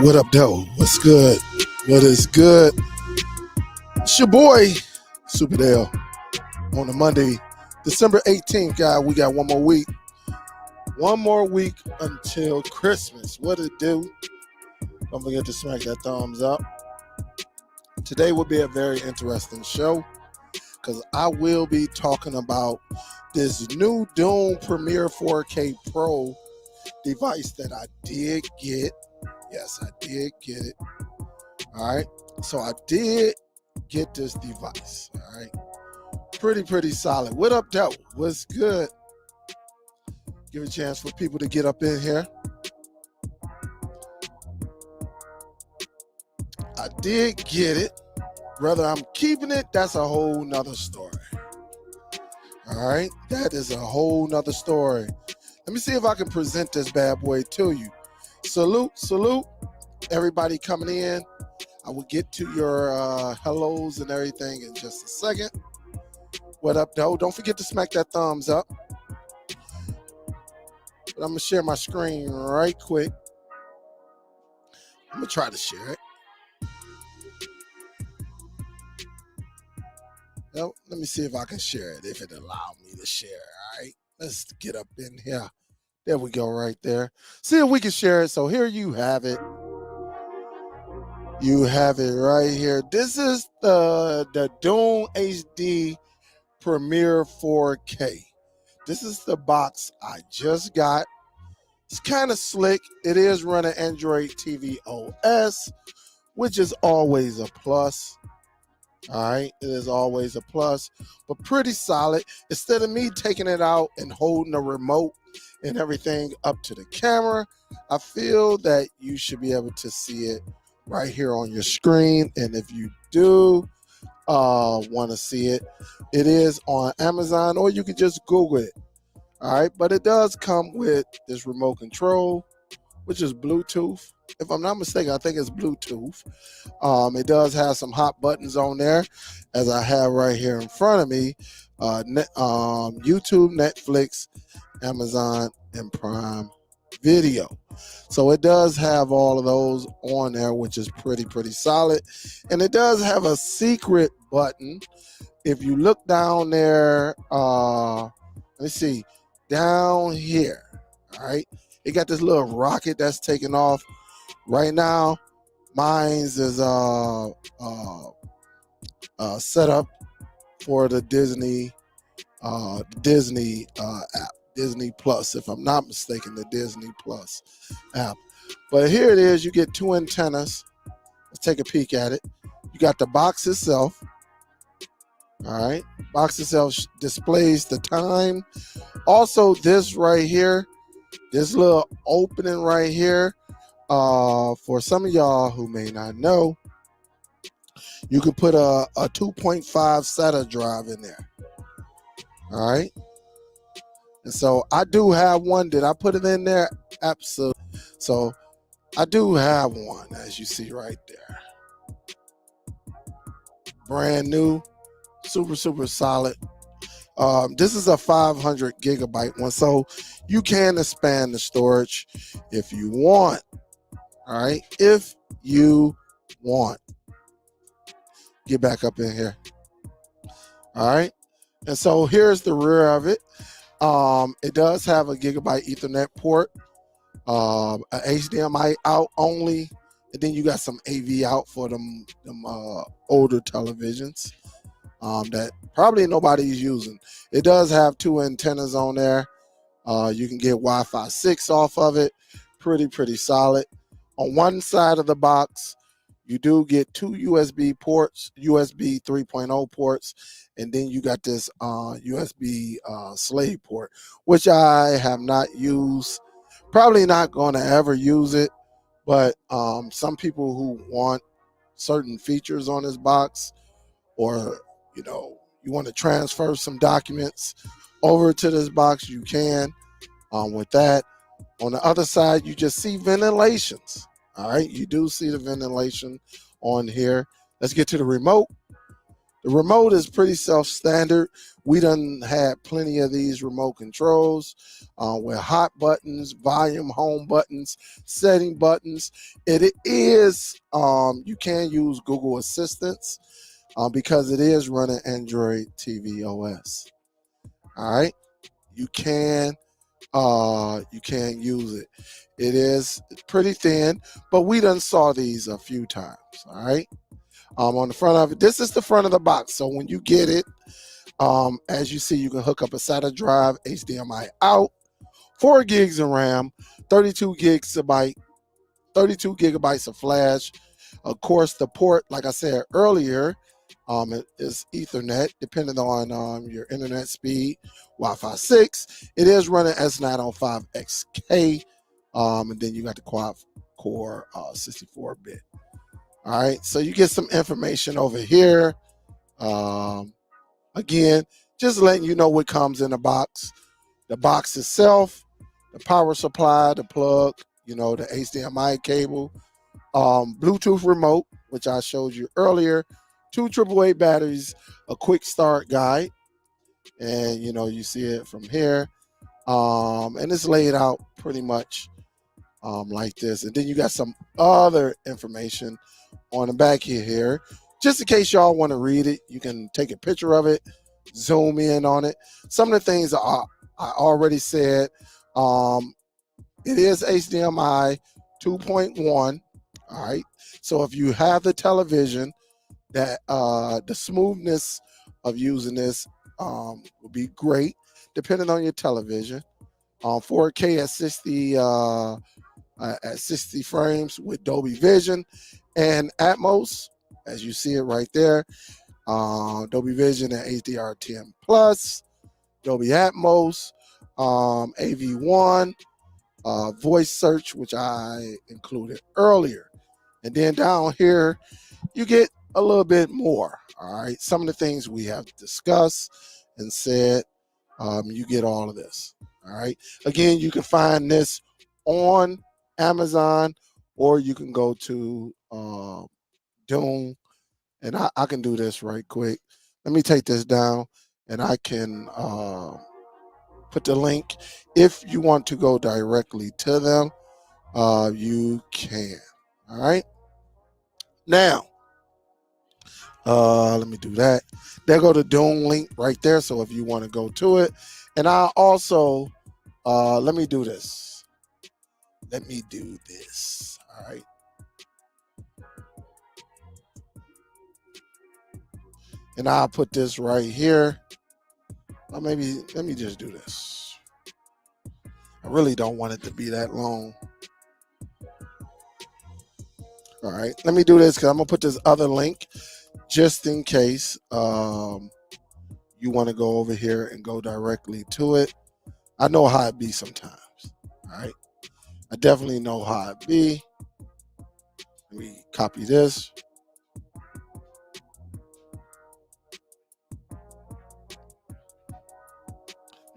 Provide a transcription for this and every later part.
What up, though? What's good? What is good? It's your boy, Superdell, on a Monday, December 18th, guy. We got one more week. One more week until Christmas. What it do? Don't forget to smack that thumbs up. Today will be a very interesting show because I will be talking about this new Dune Premiere 4K Pro device that I did get. Yes, I did get it. All right. So I did get this device. All right. Pretty solid. What up, though? What's good? Give a chance for people to get up in here. I did get it. Whether I'm keeping it, that's a whole nother story. All right. That is a whole nother story. Let me see if I can present this bad boy to you. Salute. Everybody coming in. I will get to your hellos and everything in just a second. What up, though? Don't forget to smack that thumbs up. But I'm going to share my screen right quick. I'm going to try to share it. Well, let me see if I can share it, if it allows me to share. All right, let's get up in here. There we go, right there. See if we can share it. So here you have it. You have it right here. This is the Dune HD Premiere 4K. This is the box I just got. It's kind of slick. It is running Android TV OS, which is always a plus. All right, it is always a plus, but pretty solid. Instead of me taking it out and holding the remote and everything up to the camera, I feel that you should be able to see it right here on your screen. And if you do want to see it, it is on Amazon, or you can just Google it. All right, but it does come with this remote control, which is Bluetooth. If I'm not mistaken, I think it's Bluetooth. It does have some hot buttons on there, as I have right here in front of me. YouTube, Netflix, Amazon, and Prime Video. So it does have all of those on there, which is pretty solid. And it does have a secret button. If you look down there, let's see, down here, all right, it got this little rocket that's taking off. Right now, mine's is set up for the Disney app, Disney Plus, if I'm not mistaken, the Disney Plus app. But here it is. You get two antennas. Let's take a peek at it. You got the box itself. All right, box itself displays the time. Also, this right here, this little opening right here. For some of y'all who may not know, you could put a 2.5 SATA drive in there. All right. And so I do have one. Did I put it in there? Absolutely. So I do have one, as you see right there. Brand new, super solid. This is a 500 gigabyte one, so you can expand the storage if you want. All right, if you want. Get back up in here. All right, and so here's the rear of it. It does have a gigabyte Ethernet port, a HDMI out only, and then you got some AV out for them older televisions that probably nobody's using. It does have two antennas on there. You can get Wi-Fi 6 off of it. Pretty solid. On one side of the box, you do get two USB ports, USB 3.0 ports, and then you got this USB slave port, which I have not used. Probably not going to ever use it, but some people who want certain features on this box, or you want to transfer some documents over to this box, you can. With that, on the other side, you just see ventilations. All right, you do see the ventilation on here. Let's get to the remote. The remote is pretty self-standard. We done had plenty of these remote controls with hot buttons, volume, home buttons, setting buttons. It is, you can use Google Assistants because it is running Android TV OS. All right, you can use it. It is pretty thin, but we done saw these a few times. All right. On the front of it, this is the front of the box. So when you get it, as you see, you can hook up a SATA drive, HDMI out, 4 gigs of RAM, 32 gigabytes of flash. Of course, the port, like I said earlier, it is Ethernet, depending on your internet speed. Wi-Fi 6. It is running S905XK, and then you got the quad-core 64-bit. All right, so you get some information over here. Again, just letting you know what comes in the box. The box itself, the power supply, the plug, the HDMI cable, Bluetooth remote, which I showed you earlier, 2 AAA batteries, a quick start guide, and you see it from here. And it's laid out pretty much like this. And then you got some other information on the back here. Just in case y'all want to read it, you can take a picture of it, zoom in on it. Some of the things I already said. It is HDMI 2.1. All right. So if you have the television, that the smoothness of using this will be great, depending on your television. 4K at 60 frames with Dolby Vision and Atmos, as you see it right there. Dolby Vision and HDR10 Plus, Dolby Atmos, AV1, voice search, which I included earlier. And then down here, you get a little bit more. All right. Some of the things we have discussed and said, you get all of this. All right. Again, you can find this on Amazon, or you can go to Dune. And I can do this right quick. Let me take this down, and I can put the link. If you want to go directly to them, you can. All right. Now, let me do that. There go the Dune link right there. So if you want to go to it, and I also let me do this. All right. And I'll put this right here. Or maybe let me just do this. I really don't want it to be that long. All right. Let me do this because I'm gonna put this other link just in case you want to go over here and go directly to it. I know how it be sometimes. All right. I definitely know how it be. Let me copy this.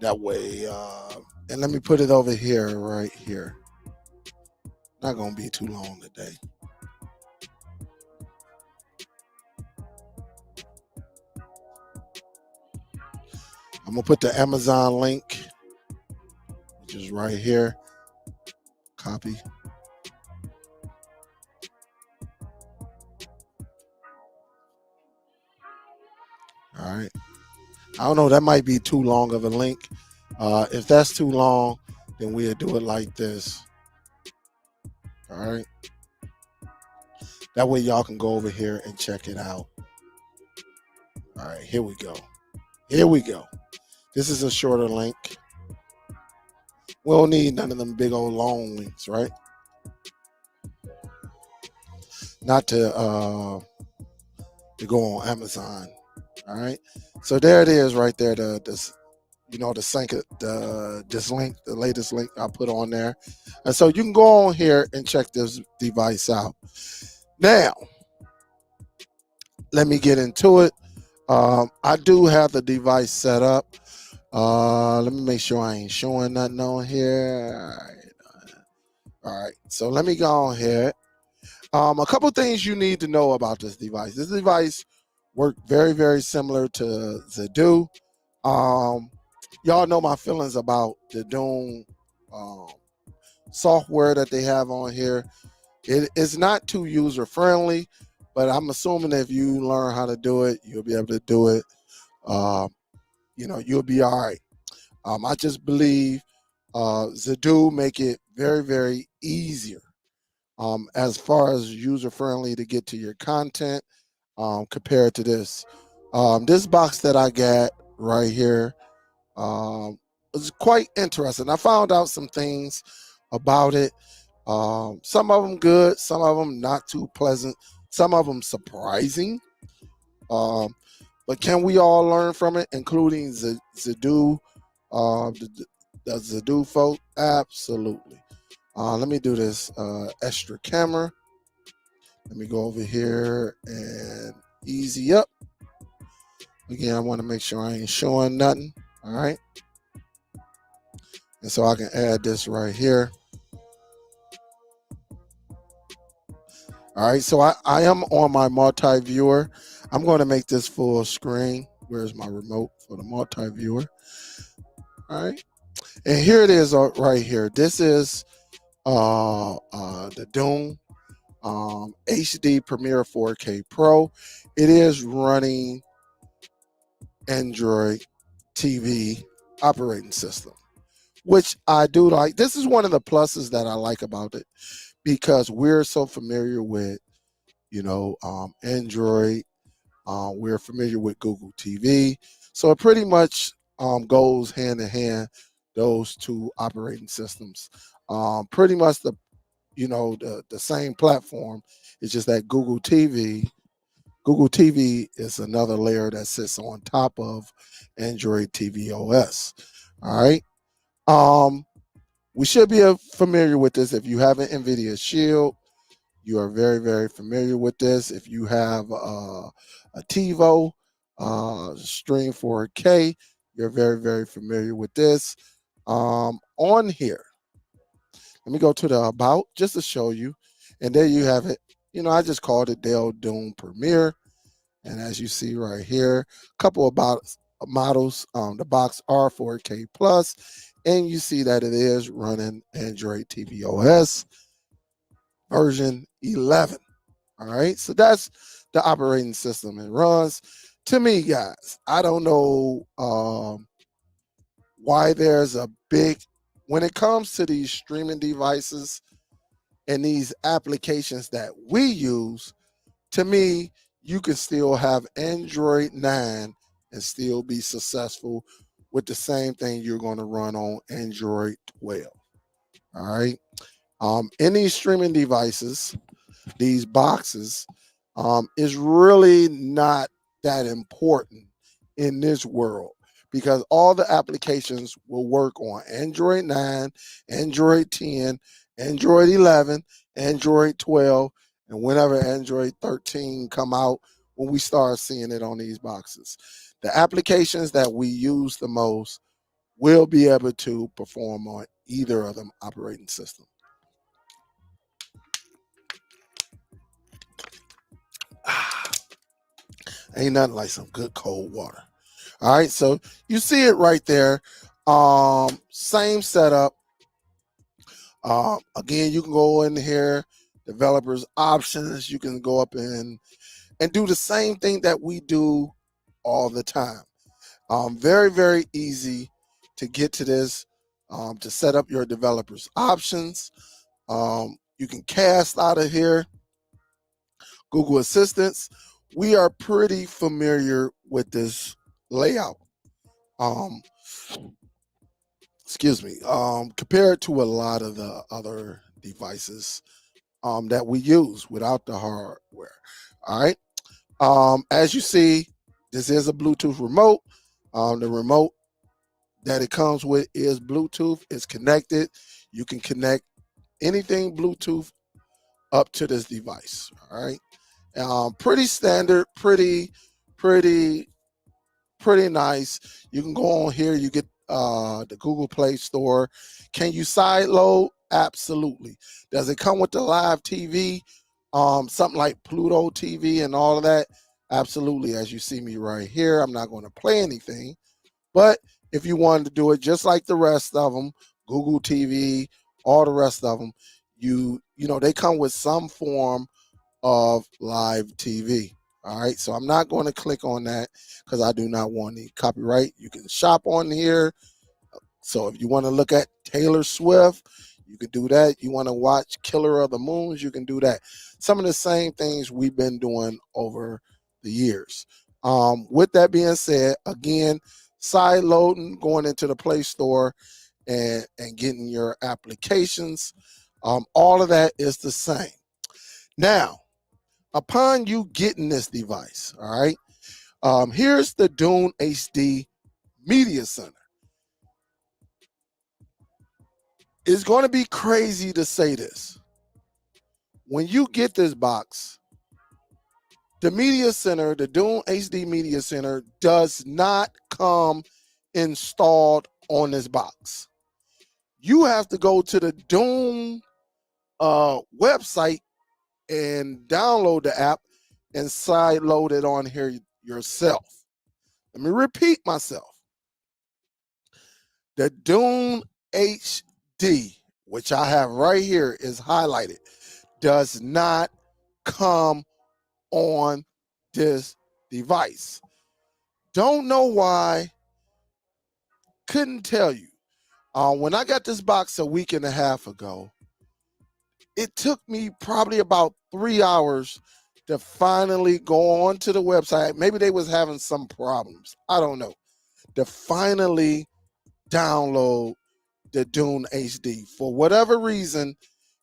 That way, and let me put it over here, right here. Not gonna be too long today. I'm gonna put the Amazon link, which is right here. Copy. All right. I don't know. That might be too long of a link. If that's too long, then we'll do it like this. All right. That way y'all can go over here and check it out. All right. Here we go. This is a shorter link. We don't need none of them big old long links, right? Not to go on Amazon. All right. So there it is right there. This link, the latest link I put on there. And so you can go on here and check this device out. Now, let me get into it. I do have the device set up. Let me make sure I ain't showing nothing on here. All right. So let me go on here. A couple things you need to know about this device. This device Work very, very similar to Zidoo. Y'all know my feelings about the Dune software that they have on here. It is not too user friendly, but I'm assuming if you learn how to do it, you'll be able to do it. You'll be all right. I just believe Zidoo make it very, very easier as far as user friendly to get to your content compared to this. This box that I got right here was quite interesting. I found out some things about it. Some of them good, some of them not too pleasant, some of them surprising. Um, but can we all learn from it, including Zidoo, the Zidoo folk? Absolutely. Let me do this extra camera. Let me go over here and easy up. Again, I want to make sure I ain't showing nothing. All right. And so I can add this right here. All right. So I am on my multi-viewer. I'm going to make this full screen. Where's my remote for the multi-viewer? All right. And here it is right here. This is the Dune HD Premiere 4K Pro. It is running Android TV operating system, which I do like. This is one of the pluses that I like about it because we're so familiar with, Android. We're familiar with Google TV. So it pretty much goes hand in hand, those two operating systems. Pretty much the same platform. It's just that Google TV is another layer that sits on top of Android TV OS. All right. We should be familiar with this. If you have an NVIDIA Shield, you are very, very familiar with this. If you have a TiVo Stream 4K, you're very, very familiar with this. On here, let me go to the About just to show you. And there you have it. I just called it Dell Dune Premiere. And as you see right here, a couple about models. The box are 4K plus, and you see that it is running Android TV OS version 11. All right, so that's the operating system it runs. To me, guys, I don't know why there's a big, when it comes to these streaming devices and these applications that we use, to me, you can still have Android 9 and still be successful with the same thing you're going to run on Android 12. All right. In these streaming devices, these boxes, is really not that important in this world because all the applications will work on Android 9, Android 10, Android 11, Android 12, and whenever Android 13 come out, when we start seeing it on these boxes. The applications that we use the most will be able to perform on either of them operating systems. Ain't nothing like some good cold water. All right, so you see it right there. Same setup. Again, you can go in here, developers options. You can go up and do the same thing that we do all the time. Very, very easy to get to this, to set up your developers options. You can cast out of here. Google Assistants. We are pretty familiar with this layout. Um, excuse me. Compared to a lot of the other devices that we use without the hardware. All right. As you see, this is a Bluetooth remote. The remote that it comes with is Bluetooth. It's connected. You can connect anything Bluetooth up to this device. All right. Pretty standard, pretty nice. You can go on here. You get the Google Play Store. Can you side load? Absolutely. Does it come with the live TV? Something like Pluto TV and all of that? absolutely, as you see me right here, I'm not going to play anything. But if you wanted to do it just like the rest of them, Google TV, all the rest of them, you know they come with some form of live TV. All right, so I'm not going to click on that because I do not want any copyright. You can shop on here. So if you want to look at Taylor Swift, you can do that. You want to watch Killer of the Moons, you can do that. Some of the same things we've been doing over the years. With that being said, again, side loading, going into the Play Store and getting your applications, all of that is the same. Now, upon you getting this device, all right, here's the Dune HD Media Center. It's going to be crazy to say this. When you get this box, the Media Center, the Dune HD Media Center, does not come installed on this box. You have to go to the Dune website and download the app and side load it on here yourself. Let me repeat myself. The Dune HD, which I have right here, is highlighted, does not come on this device. Don't know why, couldn't tell you. When I got this box a week and a half ago, it took me probably about 3 hours to finally go onto the website. Maybe they was having some problems, I don't know, to finally download the Dune HD. For whatever reason,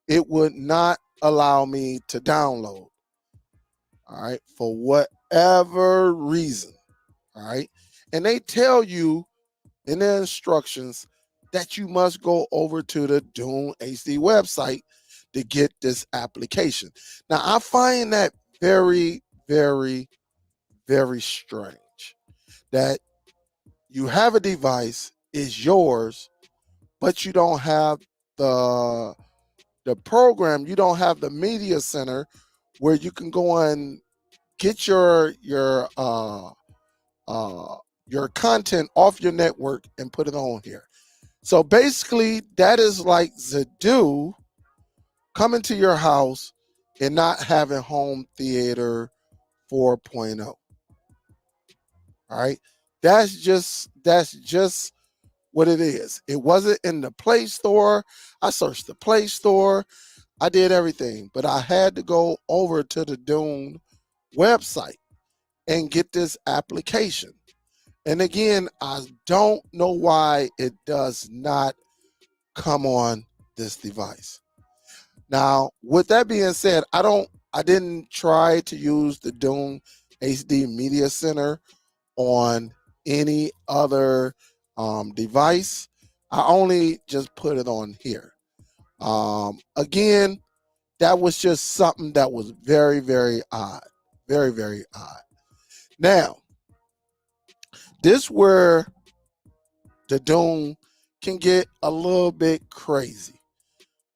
it would not allow me to download. All right, for whatever reason. All right, and they tell you in their instructions that you must go over to the Dune HD website to get this application. Now, I find that very, very, very strange that you have a device, is yours, but you don't have the program, you don't have the media center where you can go and get your content off your network and put it on here. So basically, that is like Zidoo coming to your house and not having home theater 4.0. All right, that's just what it is. It wasn't in the Play Store. I searched the Play Store. I did everything, but I had to go over to the Dune website and get this application. And again, I don't know why it does not come on this device. Now, with that being said, I didn't try to use the Dune HD Media Center on any other device. I only just put it on here. Again, that was just something that was very, very odd. Very, very odd. Now, this where the Dune can get a little bit crazy.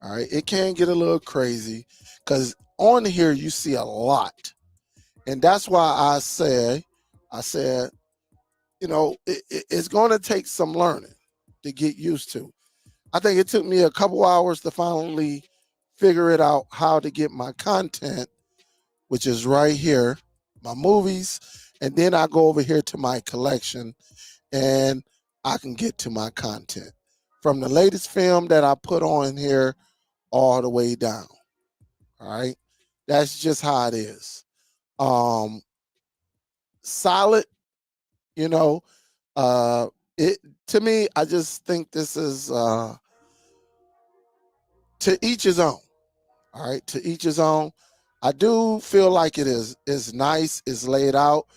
All right, it can get a little crazy because on here you see a lot, and that's why I said, you know, it's going to take some learning to get used to. I think it took me a couple hours to finally figure it out how to get my content, which is right here, my movies, and then I go over here to my collection and I can get to my content from the latest film that I put on here all the way down. All right. That's just how it is. Um Solid, you know, uh it to me, I just think this is to each his own. All right, to each his own. I do feel like it is nice, it's laid out.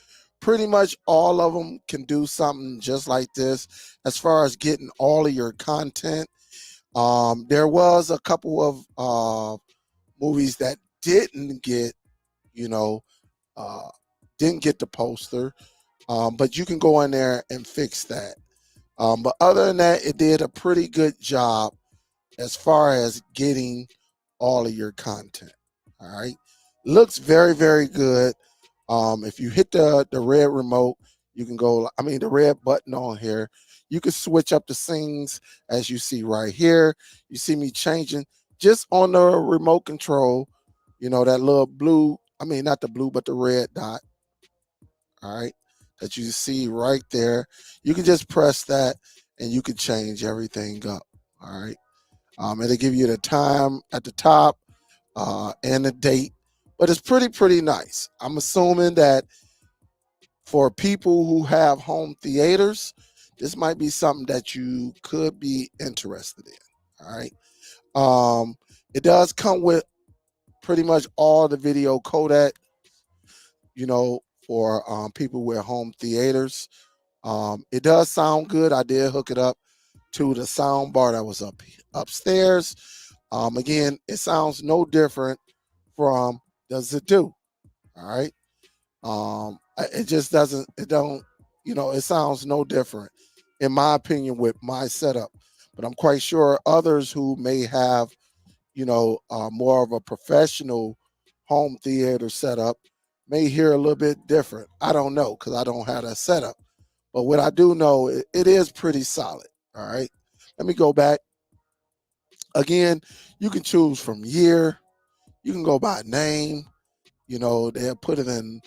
Pretty much all of them can do something just like this as far as getting all of your content. There was a couple of movies that didn't get, you know, uh, didn't get the poster, but you can go in there and fix that. But other than that, it did a pretty good job as far as getting all of your content. All right. Looks very, very good. If you hit the red remote, you can go, I mean, the red button on here, you can switch up the scenes as you see right here. You see me changing just on the remote control, that little blue, I mean, not the blue, but the red dot, all right, that you see right there. You can just press that and you can change everything up, all right. It'll give you the time at the top and the date, but it's pretty nice. I'm assuming that for people who have home theaters, this might be something that you could be interested in. All right. It does come with pretty much all the video codec, for people with home theaters. It does sound good. I did hook it up to the sound bar that was upstairs. Again, it sounds no different from the Zidoo. All right. It just doesn't, it don't, it sounds no different, in my opinion, with my setup. But I'm quite sure others who may have, more of a professional home theater setup may hear a little bit different. I don't know because I don't have that setup. But what I do know, it is pretty solid. All right. Let me go back. Again, you can choose from year, you can go by name, they'll put it in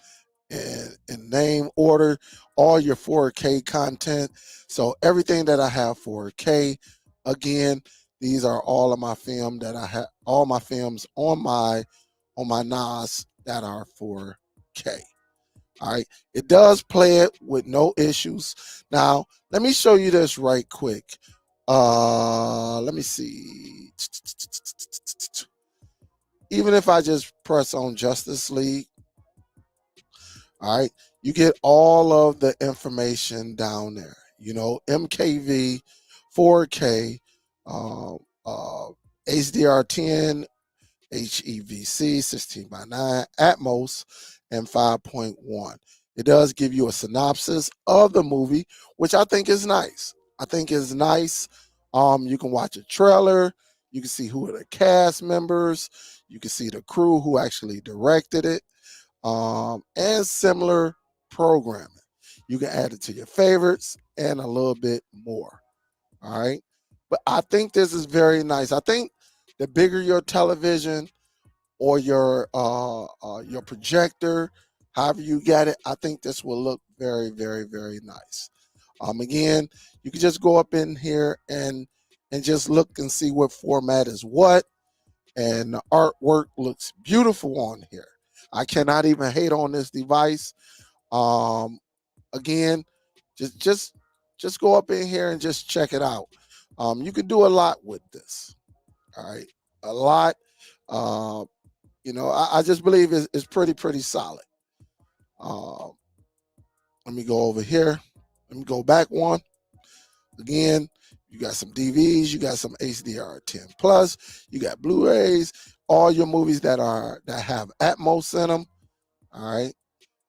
name order, all your 4K content. So everything that I have 4K, again, these are all of my film that I have, all my films on my NAS that are 4K. All right. It does play it with no issues. Now, let me show you this right quick. Let me see. Even if I just press on Justice League, all right, you get all of the information down there. MKV, 4K, um, uh, HDR10, HEVC, 16 by 9, Atmos, and 5.1. It does give you a synopsis of the movie, which I think is nice. I think is nice. You can watch a trailer. You can see who are the cast members. You can see the crew who actually directed it, and similar programming. You can add it to your favorites and a little bit more. All right. But I think this is very nice. I think the bigger your television or your projector, however you get it, I think this will look very nice. Again, you can just go up in here and just look and see what format is what, and the artwork looks beautiful on here. I cannot even hate on this device. Um, Again, just go up in here and just check it out. You can do a lot with this. All right, a lot. Uh, I just believe it's pretty solid. Um, Let me go over here. Let me go back one. Again, you got some DVs, you got some HDR10 plus, you got Blu-rays, all your movies that have Atmos in them. All right.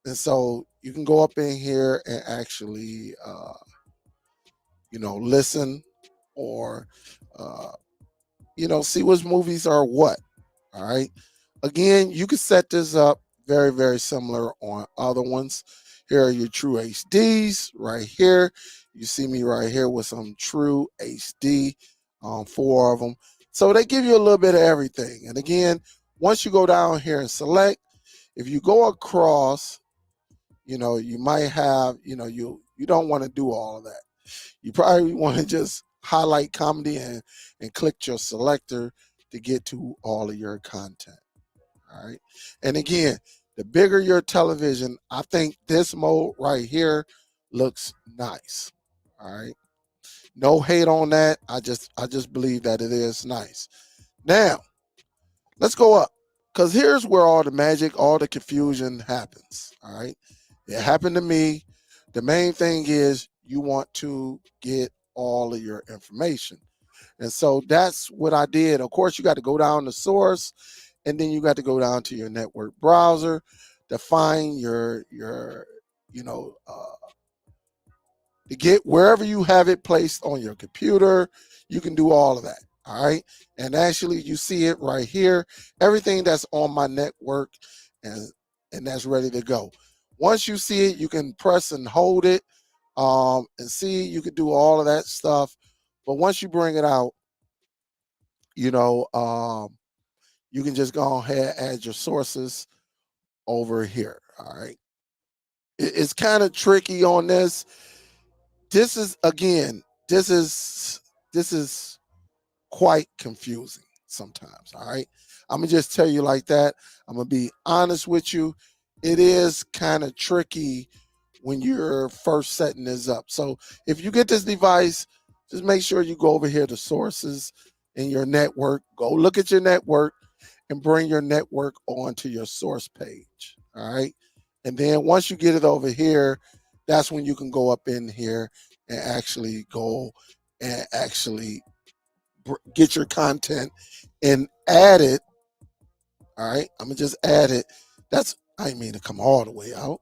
And so you can go up in here and actually listen, or see which movies are what. All right. Again, you can set this up very similar on other ones. Here are your true HDs right here. You see me right here with some true HD, 4 of them. So they give you a little bit of everything. And again, once you go down here and select, if you go across, you might have, you don't want to do all of that. You probably want to just highlight comedy and click your selector to get to all of your content. All right. And again, the bigger your television, I think this mode right here looks nice. All right. No hate on that. I just believe that it is nice. Now, let's go up, because here's where all the magic, all the confusion happens. All right. It happened to me. The main thing is you want to get all of your information. And so that's what I did. Of course, you got to go down to source, and then you got to go down to your network browser to find you know, uh, to get wherever you have it placed on your computer. You can do all of that. All right. And actually, you see it right here. Everything that's on my network and and that's ready to go. Once you see it, you can press and hold it, and see, you can do all of that stuff. But once you bring it out, you know, you can just go ahead and add your sources over here. All right. It's kind of tricky on this. This is again, this is quite confusing sometimes. All right. I'm gonna just tell you like that. I'm gonna be honest with you. It is kind of tricky when you're first setting this up. So if you get this device, just make sure you go over here to sources in your network. Go look at your network and bring your network onto your source page. All right. And then once you get it over here, that's when you can go up in here and actually go and actually get your content and add it. All right. I'm going to just add it. I mean to come all the way out.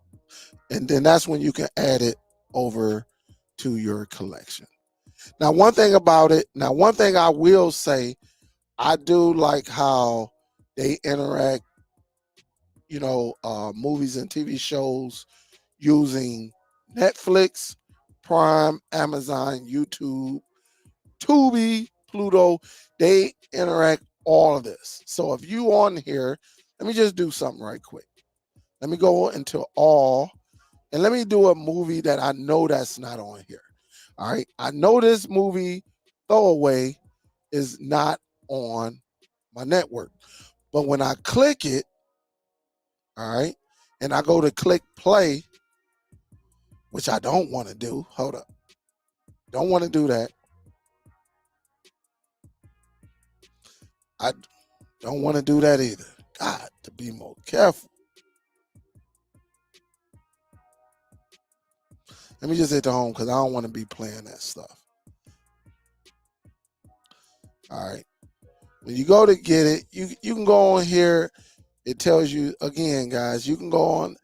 And then that's when you can add it over to your collection. Now, one thing I will say, I do like how they interact, movies and TV shows using Netflix, Prime, Amazon, YouTube, Tubi, Pluto. They interact all of this. So if you on here, let me just do something right quick. Let me go into all, and let me do a movie that I know that's not on here. All right. I know this movie, Throwaway, is not on my network. But when I click it, all right, and I go to click play, which I don't want to do. Hold up. Don't want to do that. I don't want to do that either. God, to be more careful. Let me just hit the home because I don't want to be playing that stuff. All right. When you go to get it, you can go on here. It tells you again, guys. You can go on.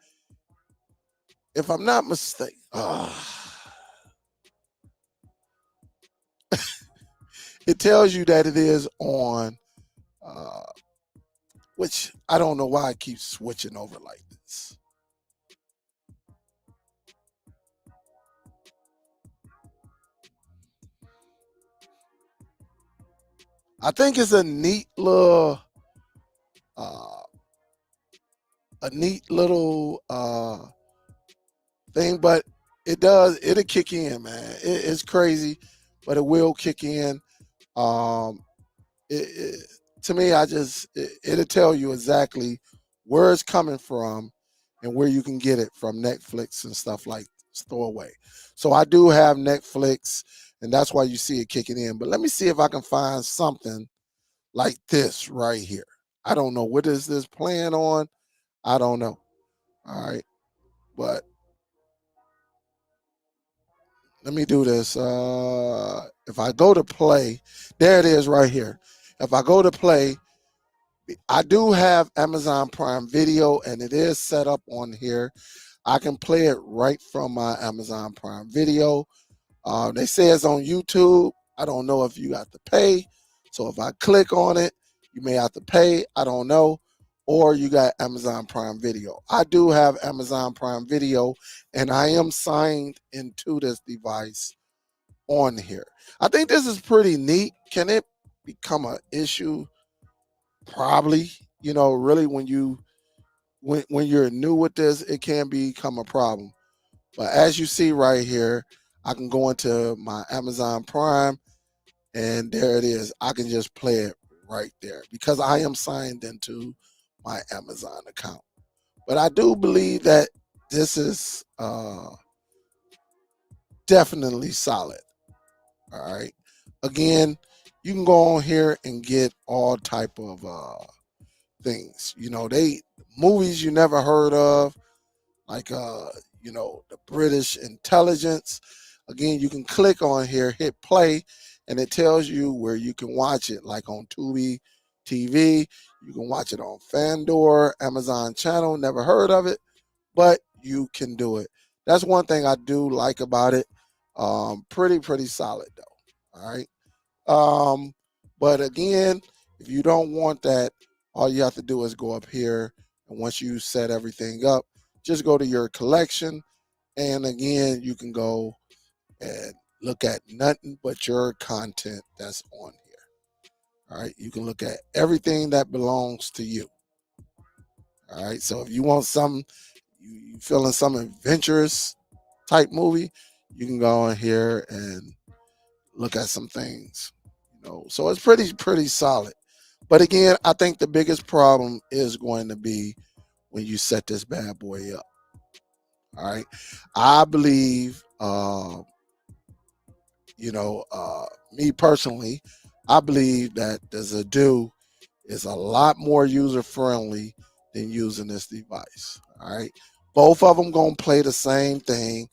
If I'm not mistaken, it tells you that it is on. Which I don't know why I keep switching over like this. I think it's a neat little uh, thing, but it'll kick in, man. It's crazy, but it will kick in. Um, to me, it'll tell you exactly where it's coming from and where you can get it from Netflix and stuff like Storeway. So I do have Netflix, and that's why you see it kicking in. But let me see if I can find something like this right here. I don't know what is this playing on. I don't know. All right, but let me do this. If I go to play, there it is right here. If I go to play, I do have Amazon Prime Video, and it is set up on here. I can play it right from my Amazon Prime Video. They say it's on YouTube. I don't know if you got to pay. So if I click on it, you may have to pay. I don't know. Or you got Amazon Prime Video. I do have Amazon Prime Video, and I am signed into this device on here. I think this is pretty neat. Can it become an issue? Probably. Really when you're new with this, it can become a problem. But as you see right here, I can go into my Amazon Prime, and there it is. I can just play it right there because I am signed into my Amazon account. But I do believe that this is definitely solid. All right. Again, you can go on here and get all type of things. They movies you never heard of, like the British intelligence. Again, you can click on here, hit play, and it tells you where you can watch it, like on Tubi TV. You can watch it on Fandor, Amazon channel. Never heard of it, but you can do it. That's one thing I do like about it. Pretty solid though. All right. But again, if you don't want that, all you have to do is go up here And once you set everything up, just go to your collection. And again, you can go and look at nothing but your content that's on here. All right. You can look at everything that belongs to you. All right. So if you want some, you feeling some adventurous type movie, you can go in here and look at some things. So it's pretty solid. But again, I think the biggest problem is going to be when you set this bad boy up. All right. I believe, me personally, I believe that the Zidoo is a lot more user friendly than using this device. All right. Both of them going to play the same thing.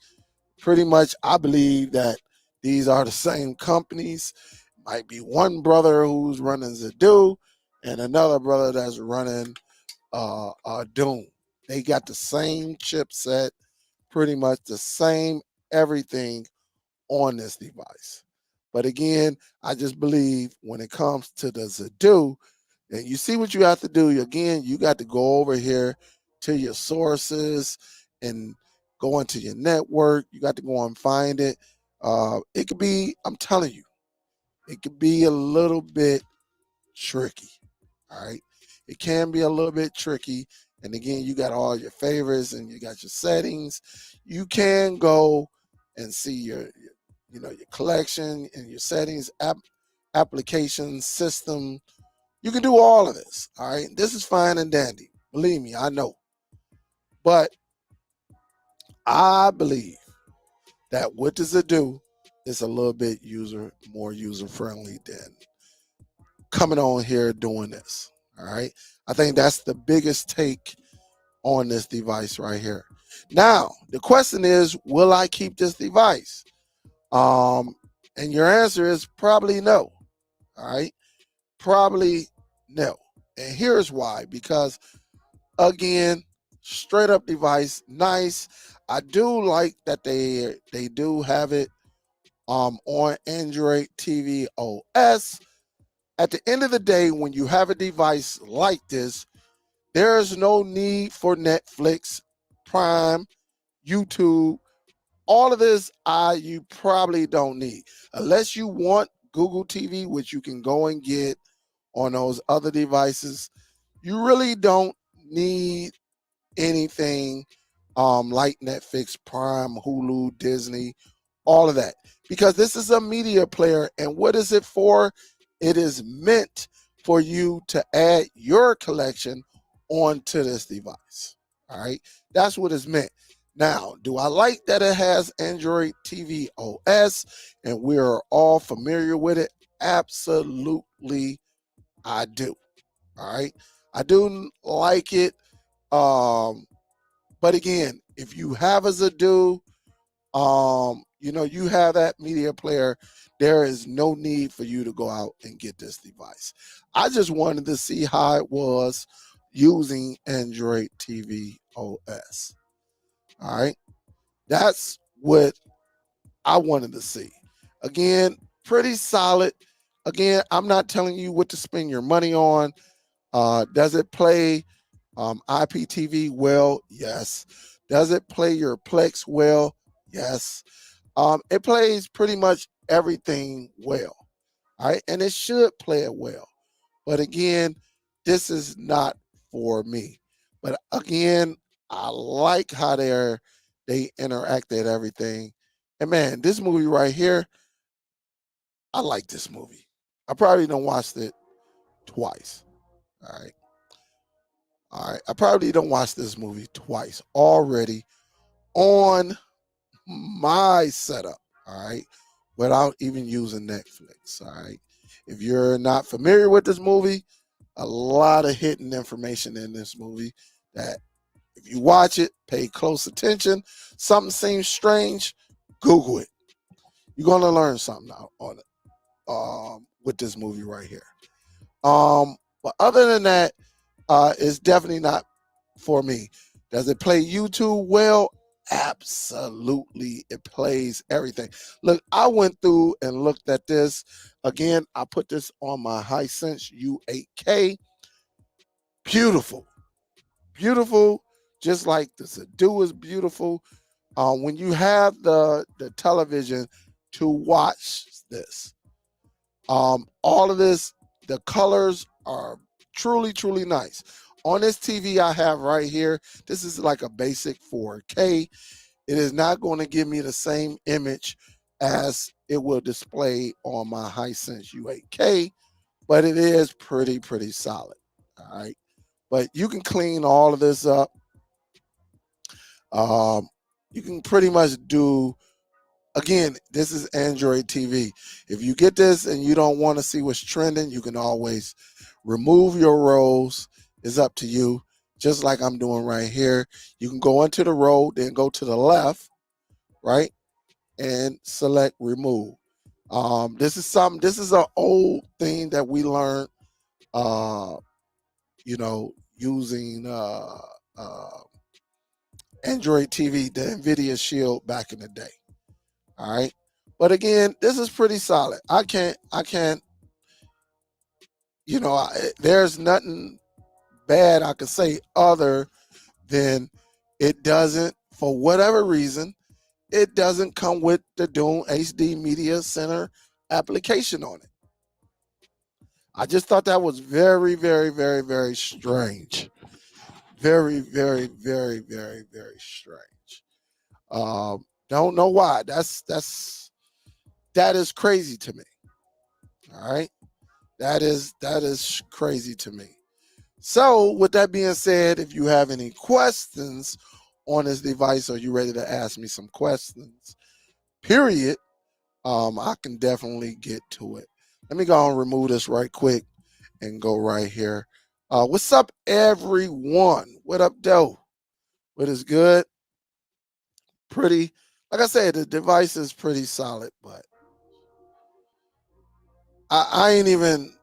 Pretty much, I believe that these are the same companies. Might be one brother who's running Zidoo and another brother that's running Dune. They got the same chipset, pretty much the same everything on this device. But again, I just believe when it comes to the Zidoo, and you see what you have to do. Again, you got to go over here to your sources and go into your network. You got to go and find it. It could be, I'm telling you, it could be a little bit tricky. All right. It can be a little bit tricky. And again, you got all your favorites and you got your settings. You can go and see your collection and your settings, application system. You can do all of this. All right. This is fine and dandy. Believe me, I know. But I believe that what does it do is a little bit more user friendly than coming on here doing this. All right. I think that's the biggest take on this device right here. Now, the question is, will I keep this device? And your answer is probably no. All right. Probably no. And here's why. Because again, straight up device, nice. I do like that they do have it on Android TV OS. At the end of the day, when you have a device like this, there is no need for Netflix, Prime, YouTube. All of this, you probably don't need, unless you want Google TV, which you can go and get on those other devices. You really don't need anything like Netflix, Prime, Hulu, Disney, all of that, because this is a media player. And what is it for? It is meant for you to add your collection onto this device. All right, that's what it's meant. Now, do I like that it has Android TV OS and we're all familiar with it? Absolutely, I do. All right, I do like it. But again, if you have a Zidoo, you have that media player, there is no need for you to go out and get this device. I just wanted to see how it was using Android TV OS. All right. That's what I wanted to see. Again, pretty solid. Again, I'm not telling you what to spend your money on. Does it play IPTV well? Yes. Does it play your Plex well? Yes. It plays pretty much everything well. All right. And it should play it well. But again, this is not for me. But again, I like how they interacted everything. And man, this movie right here, I like this movie. I probably don't watched it twice. All right. All right. I probably don't watch this movie twice already on my setup. All right. Without even using Netflix. All right. If you're not familiar with this movie, a lot of hidden information in this movie that if you watch it, pay close attention. Something seems strange, Google it. You're going to learn something out on it with this movie right here. But other than that, it's definitely not for me. Does it play YouTube well? Absolutely. It plays everything. Look, I went through and looked at this. Again, I put this on my Hisense U8K. Beautiful. beautiful, just like the Zidoo is beautiful. When you have the television to watch this, all of this, the colors are truly, truly nice. On this TV I have right here, this is like a basic 4K. It is not going to give me the same image as it will display on my Hisense U8K, but it is pretty, pretty solid. All right. But you can clean all of this up. Um, you can pretty much do, again, this is Android TV. If you get this and you don't want to see what's trending, you can always remove your rows. It's up to you. Just like I'm doing right here. You can go into the row, then go to the left, right? And select remove. This is an old thing that we learned, using Android TV, the NVIDIA Shield back in the day. All right. But again, this is pretty solid. I can't, there's nothing bad I could say other than it doesn't, for whatever reason, it doesn't come with the Dune HD Media Center application on it. I just thought that was very, very, very, very strange. Very, very, very, very, very strange. Don't know why. That is crazy to me. All right. That is crazy to me. So with that being said, if you have any questions on this device, or you ready to ask me some questions, period, I can definitely get to it. Let me go and remove this right quick and go right here. What's up, everyone? What up, though? What is good? Pretty, like I said, the device is pretty solid, but I ain't even,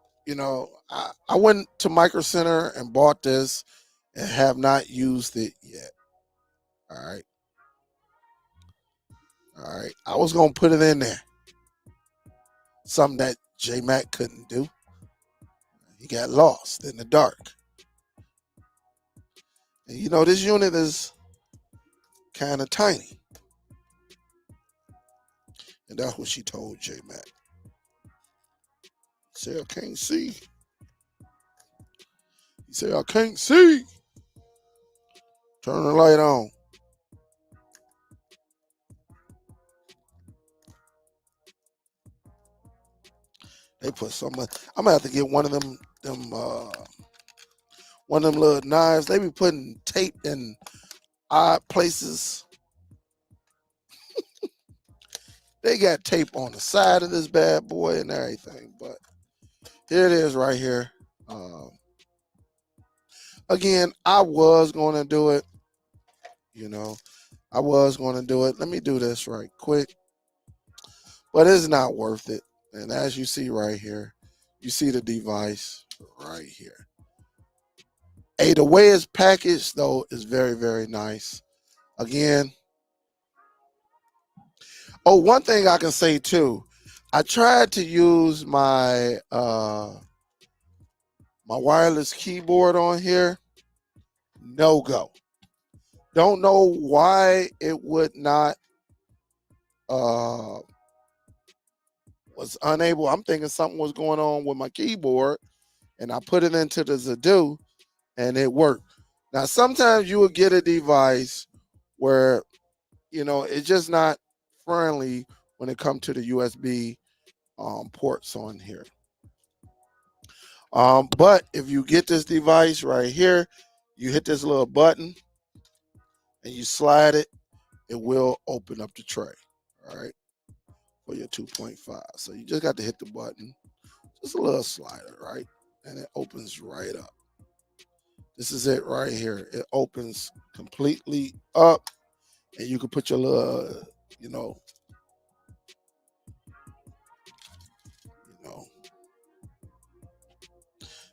I went to Micro Center and bought this and have not used it yet. All right. All right. I was going to put it in there. Something that J Mac couldn't do. He got lost in the dark. And this unit is kind of tiny. And that's what she told J Mac. He said, I can't see. He said, I can't see. Turn the light on. They put so much. I'm gonna have to get one of them little knives. They be putting tape in odd places. They got tape on the side of this bad boy and everything. But here it is right here. Again, I was going to do it. I was going to do it. Let me do this right quick. But it's not worth it. And as you see right here, you see the device right here. Hey, the way it's packaged, though, is very, very nice. Again, one thing I can say, too. I tried to use my my wireless keyboard on here. No go. Don't know why it would not was unable. I'm thinking something was going on with my keyboard, and I put it into the Zidoo and it worked. Now sometimes you will get a device where it's just not friendly when it comes to the USB ports on here. But if you get this device right here, you hit this little button and you slide it, it will open up the tray. All right. For your 2.5. So you just got to hit the button. Just a little slider, right? And it opens right up. This is it right here. It opens completely up. And you can put your little,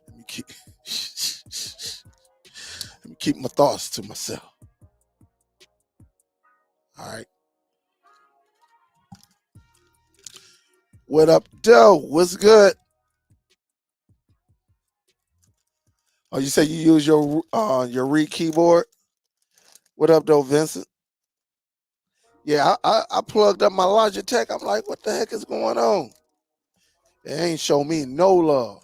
let me keep let me keep my thoughts to myself. All right. What up, Doe? What's good? Oh, you say you use your Reed keyboard? What up, though, Vincent? Yeah, I plugged up my Logitech. I'm like, what the heck is going on? It ain't show me no love.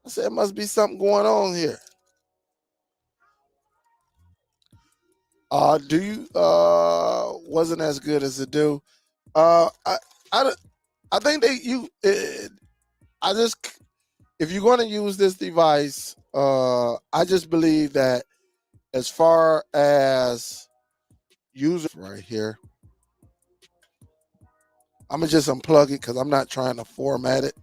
I said, it must be something going on here. Do you wasn't as good as Zidoo? Uh, I I I think they you. I just if you're going to use this device, I just believe that as far as user right here, I'm gonna just unplug it because I'm not trying to format it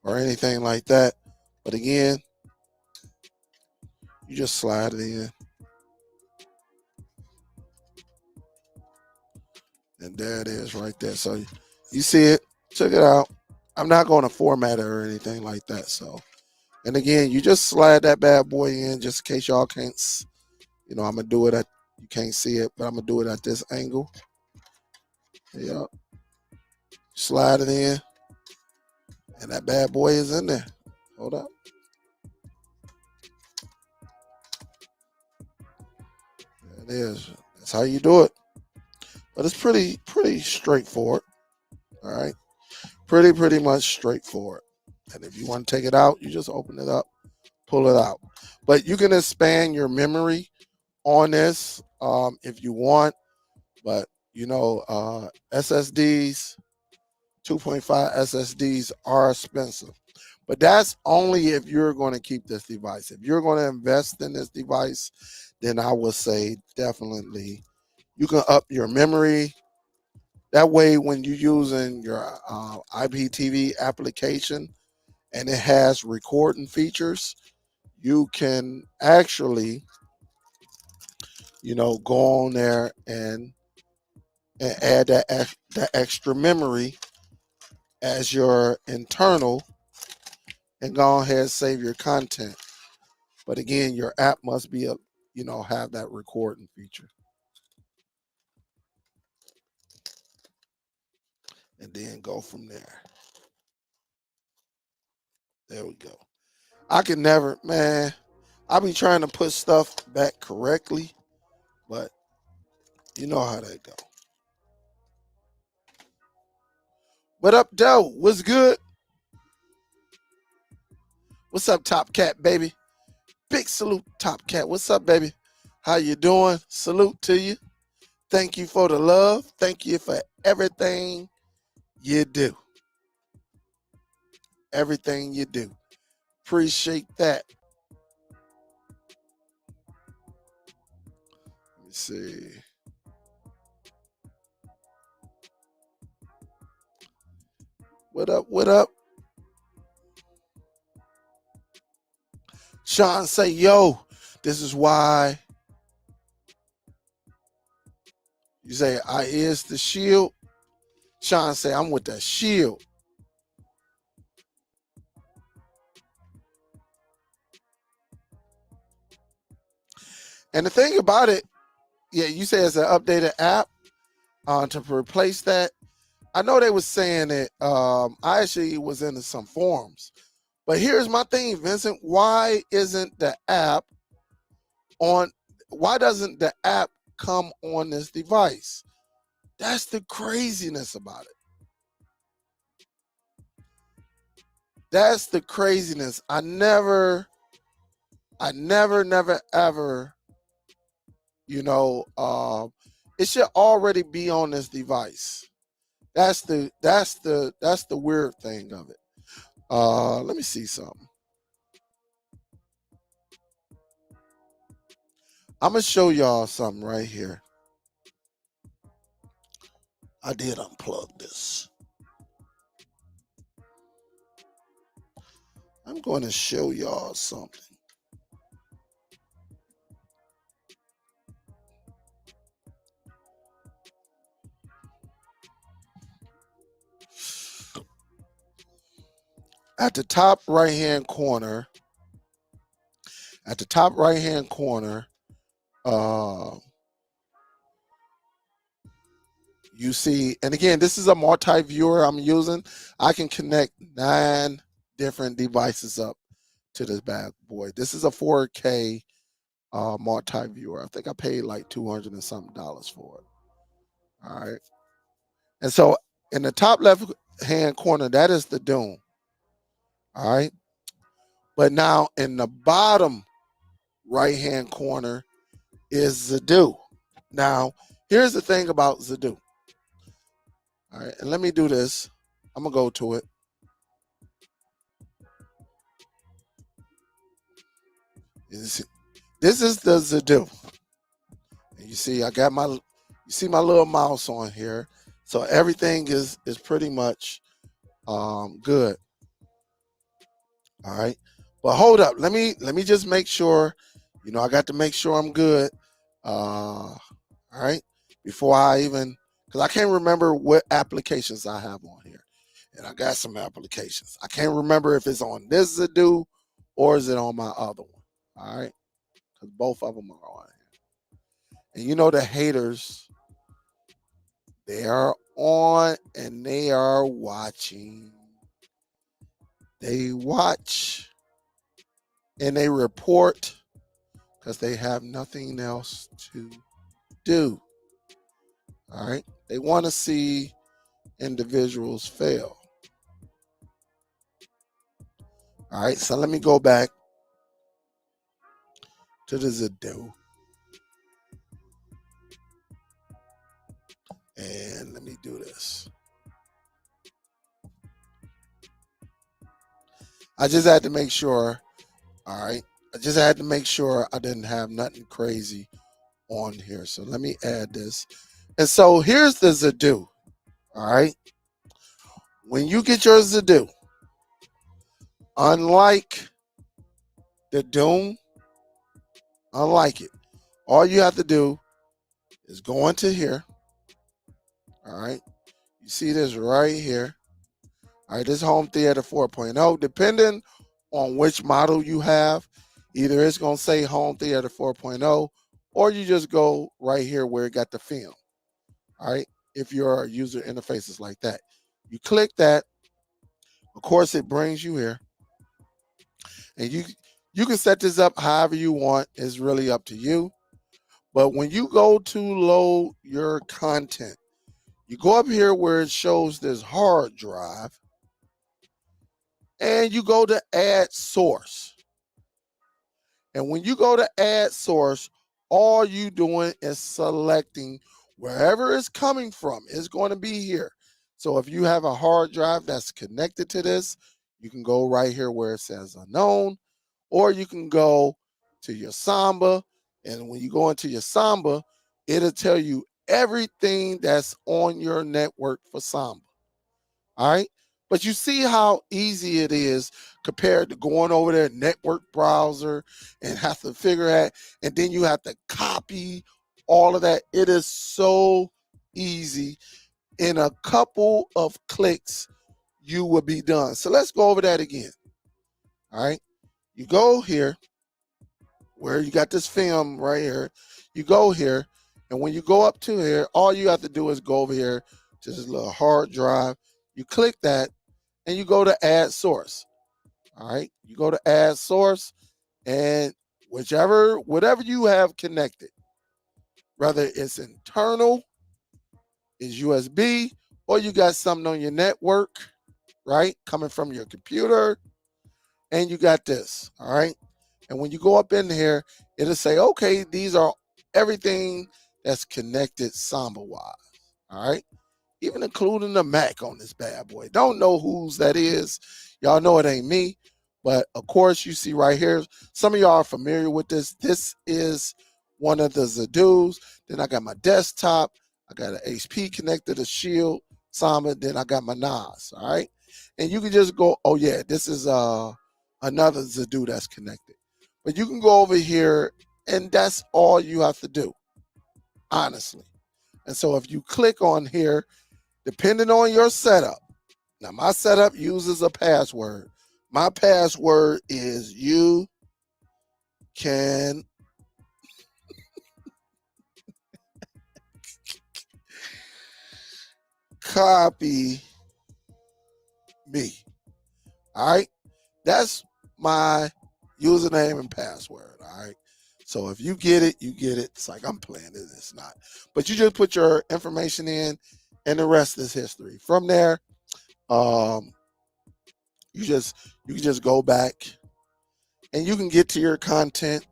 or anything like that. But again, you just slide it in, and there it is right there. So you see it, check it out. I'm not going to format it or anything like that. So, and again, you just slide that bad boy in just in case y'all can't. I'm gonna do it at you can't see it, but I'm gonna do it at this angle. Yeah, slide it in, and that bad boy is in there. Hold up. There it is. That's how you do it. But it's pretty straightforward. All right. Pretty much straightforward. And if you want to take it out, you just open it up, pull it out. But you can expand your memory on this if you want. But SSDs, 2.5 SSDs are expensive. But that's only if you're going to keep this device. If you're going to invest in this device, then I would say definitely you can up your memory. That way, when you're using your IPTV application and it has recording features, you can actually, go on there and add that extra memory as your internal and go ahead and save your content. But again, your app must be have that recording feature, and then go from there. There we go. I can never, man. I be trying to put stuff back correctly, but you know how that go. What up, Doe? What's good? What's up, Top Cat, baby? Big salute, Top Cat. What's up, baby? How you doing? Salute to you. Thank you for the love. Thank you for everything you do. Everything you do. Appreciate that. Let me see. What up? What up? Sean say, yo, this is why you say I is the shield. Sean say, I'm with that shield. And the thing about it, yeah, you say it's an updated app to replace that. I know they was saying it. I actually was into some forums. But here's my thing, Vincent. Why isn't the app on? Why doesn't the app come on this device? That's the craziness about it. That's the craziness. Never, ever, it should already be on this device. That's the weird thing of it. Let me see something. I'm gonna show y'all something right here. I did unplug this. I'm going to show y'all something. At the top right hand corner, uh, you see, and again, this is a multi-viewer I'm using. I can connect 9 different devices up to this bad boy. This is a 4K multi-viewer. I think I paid like $200 and something for it. All right. And so in the top left hand corner, that is the Dune. All right. But now in the bottom right hand corner is Zidoo. Now, here's the thing about Zidoo. All right. And let me do this. I'm going to go to it. This is the Zidoo. And you see, you see my little mouse on here. So everything is pretty much good. All right. But hold up. Let me just make sure, I got to make sure I'm good. All right. Before I even, because I can't remember what applications I have on here. And I got some applications. I can't remember if it's on this Zidoo or is it on my other one. All right. Because both of them are on here. And the haters, they are on and they are watching. They watch and they report because they have nothing else to do. All right. They want to see individuals fail. All right. So let me go back to the Zidoo. And let me do this. I just had to make sure. All right. I just had to make sure I didn't have nothing crazy on here. So let me add this. And so here's the Zidoo. All right. When you get your Zidoo, unlike the Dune, unlike it, all you have to do is go into here. All right. You see this right here. All right. This home theater 4.0. Depending on which model you have, either it's going to say home theater 4.0 or you just go right here where it got the film. All right. If your user interface is like that, you click that. Of course, it brings you here. And you can set this up however you want. It's really up to you. But when you go to load your content, you go up here where it shows this hard drive and you go to add source. And when you go to add source, all you doing is selecting wherever it's coming from. It's going to be here. So if you have a hard drive that's connected to this, you can go right here where it says unknown, or you can go to your Samba. And when you go into your Samba, it'll tell you everything that's on your network for Samba. All right. But you see how easy it is compared to going over there network browser and have to figure out, and then you have to copy all of that. It is so easy. In a couple of clicks, you will be done. So let's go over that again. All right. You go here where you got this film right here. You go here, and when you go up to here, all you have to do is go over here to this little hard drive. You click that, and you go to add source. All right. You go to add source, and whatever you have connected, whether it's internal, is USB, or you got something on your network, right? Coming from your computer, and you got this. All right. And when you go up in here, it'll say, okay, these are everything that's connected Samba wise. All right. Even including the Mac on this bad boy. Don't know whose that is. Y'all know it ain't me. But of course, you see right here, some of y'all are familiar with this. This is one of the Zidoos. Then I got my desktop. I got an HP connected, a Shield, Samba. Then I got my NAS. All right. And you can just go, oh yeah, this is another Zidoo that's connected. But you can go over here, and that's all you have to do, honestly. And so if you click on here, depending on your setup, now my setup uses a password. My password is you can copy me. All right. That's my username and password. All right. So if you get it, you get it. It's like I'm playing it, it's not. But you just put your information in, and the rest is history. From there, um, you just you can just go back and you can get to your content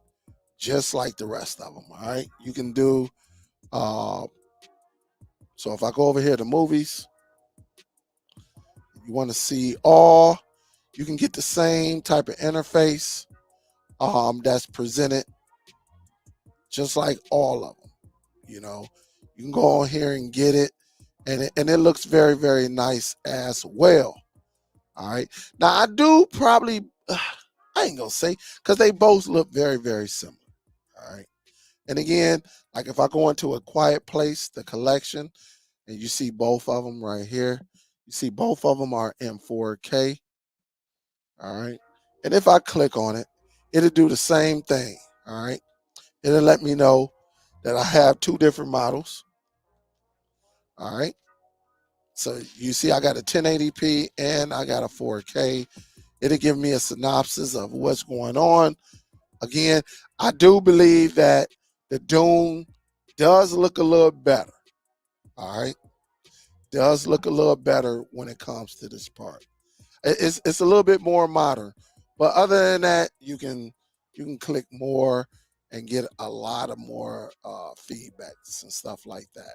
just like the rest of them. All right. You can do uh, so if I go over here to movies, you want to see all, you can get the same type of interface that's presented just like all of them. You know, you can go on here and get it, and it looks very, very nice as well. All right. Now I do probably, I ain't gonna say, because they both look very, very similar. All right. And again, like if I go into a quiet place, the collection, and you see both of them right here, you see both of them are in 4K. All right. And if I click on it, it'll do the same thing. All right. It'll let me know that I have two different models. All right. So you see, I got a 1080p and I got a 4K. It'll give me a synopsis of what's going on. Again, I do believe that the Dune does look a little better. All right. Does look a little better when it comes to this part. It's a little bit more modern. But other than that, you can click more and get a lot of more feedbacks and stuff like that.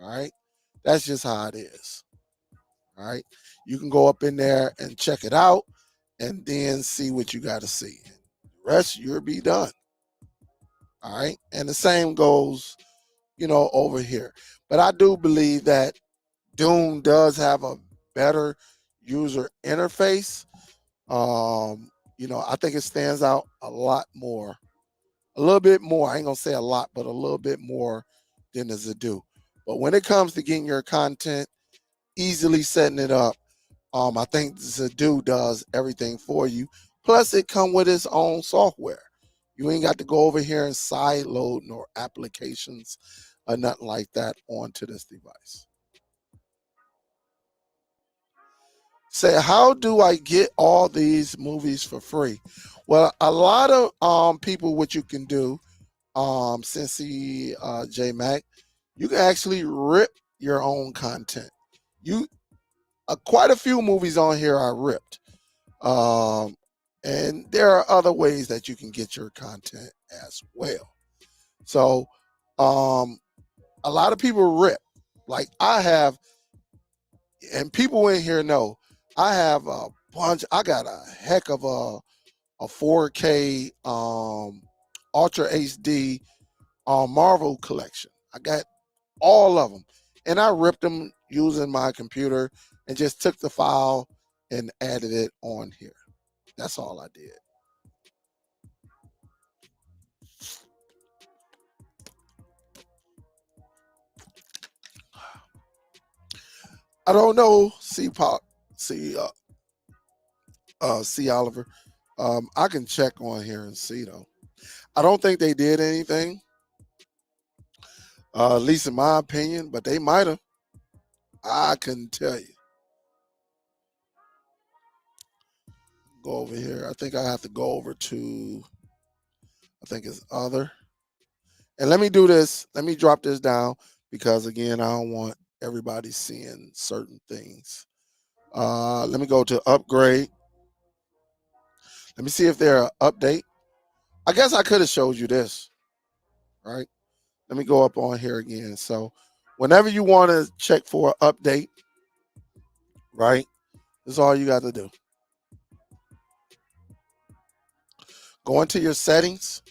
All right. That's just how it is. All right. You can go up in there and check it out and then see what you got to see. The rest, you'll be done. All right. And the same goes, over here. But I do believe that Dune does have a better user interface. I think it stands out a lot more, a little bit more. I ain't gonna say a lot, but a little bit more than the Zidoo. But when it comes to getting your content, easily setting it up, I think Zidoo does everything for you. Plus, it come with its own software. You ain't got to go over here and side load nor applications or nothing like that onto this device. Say, how do I get all these movies for free? Well, a lot of people, what you can do, since the J Mac, you can actually rip your own content. You Quite a few movies on here are ripped, um, and there are other ways that you can get your content as well. So, um, a lot of people rip. Like I have, and people in here know I have a bunch. I got a heck of a 4K Ultra HD Marvel collection. I got all of them, and I ripped them using my computer and just took the file and added it on here. That's all I did. I don't know. See, Pop. See, see Oliver. I can check on here and see though. I don't think they did anything, at least in my opinion, but they might have. I couldn't tell you. Go over here. I think I have to go over to, I think it's other. And let me do this. Let me drop this down because again, I don't want everybody seeing certain things. Let me go to upgrade. Let me see if there are update. I guess I could have showed you this, right? Let me go up on here again. So whenever you want to check for an update, right? That's all you got to do. Go into your settings.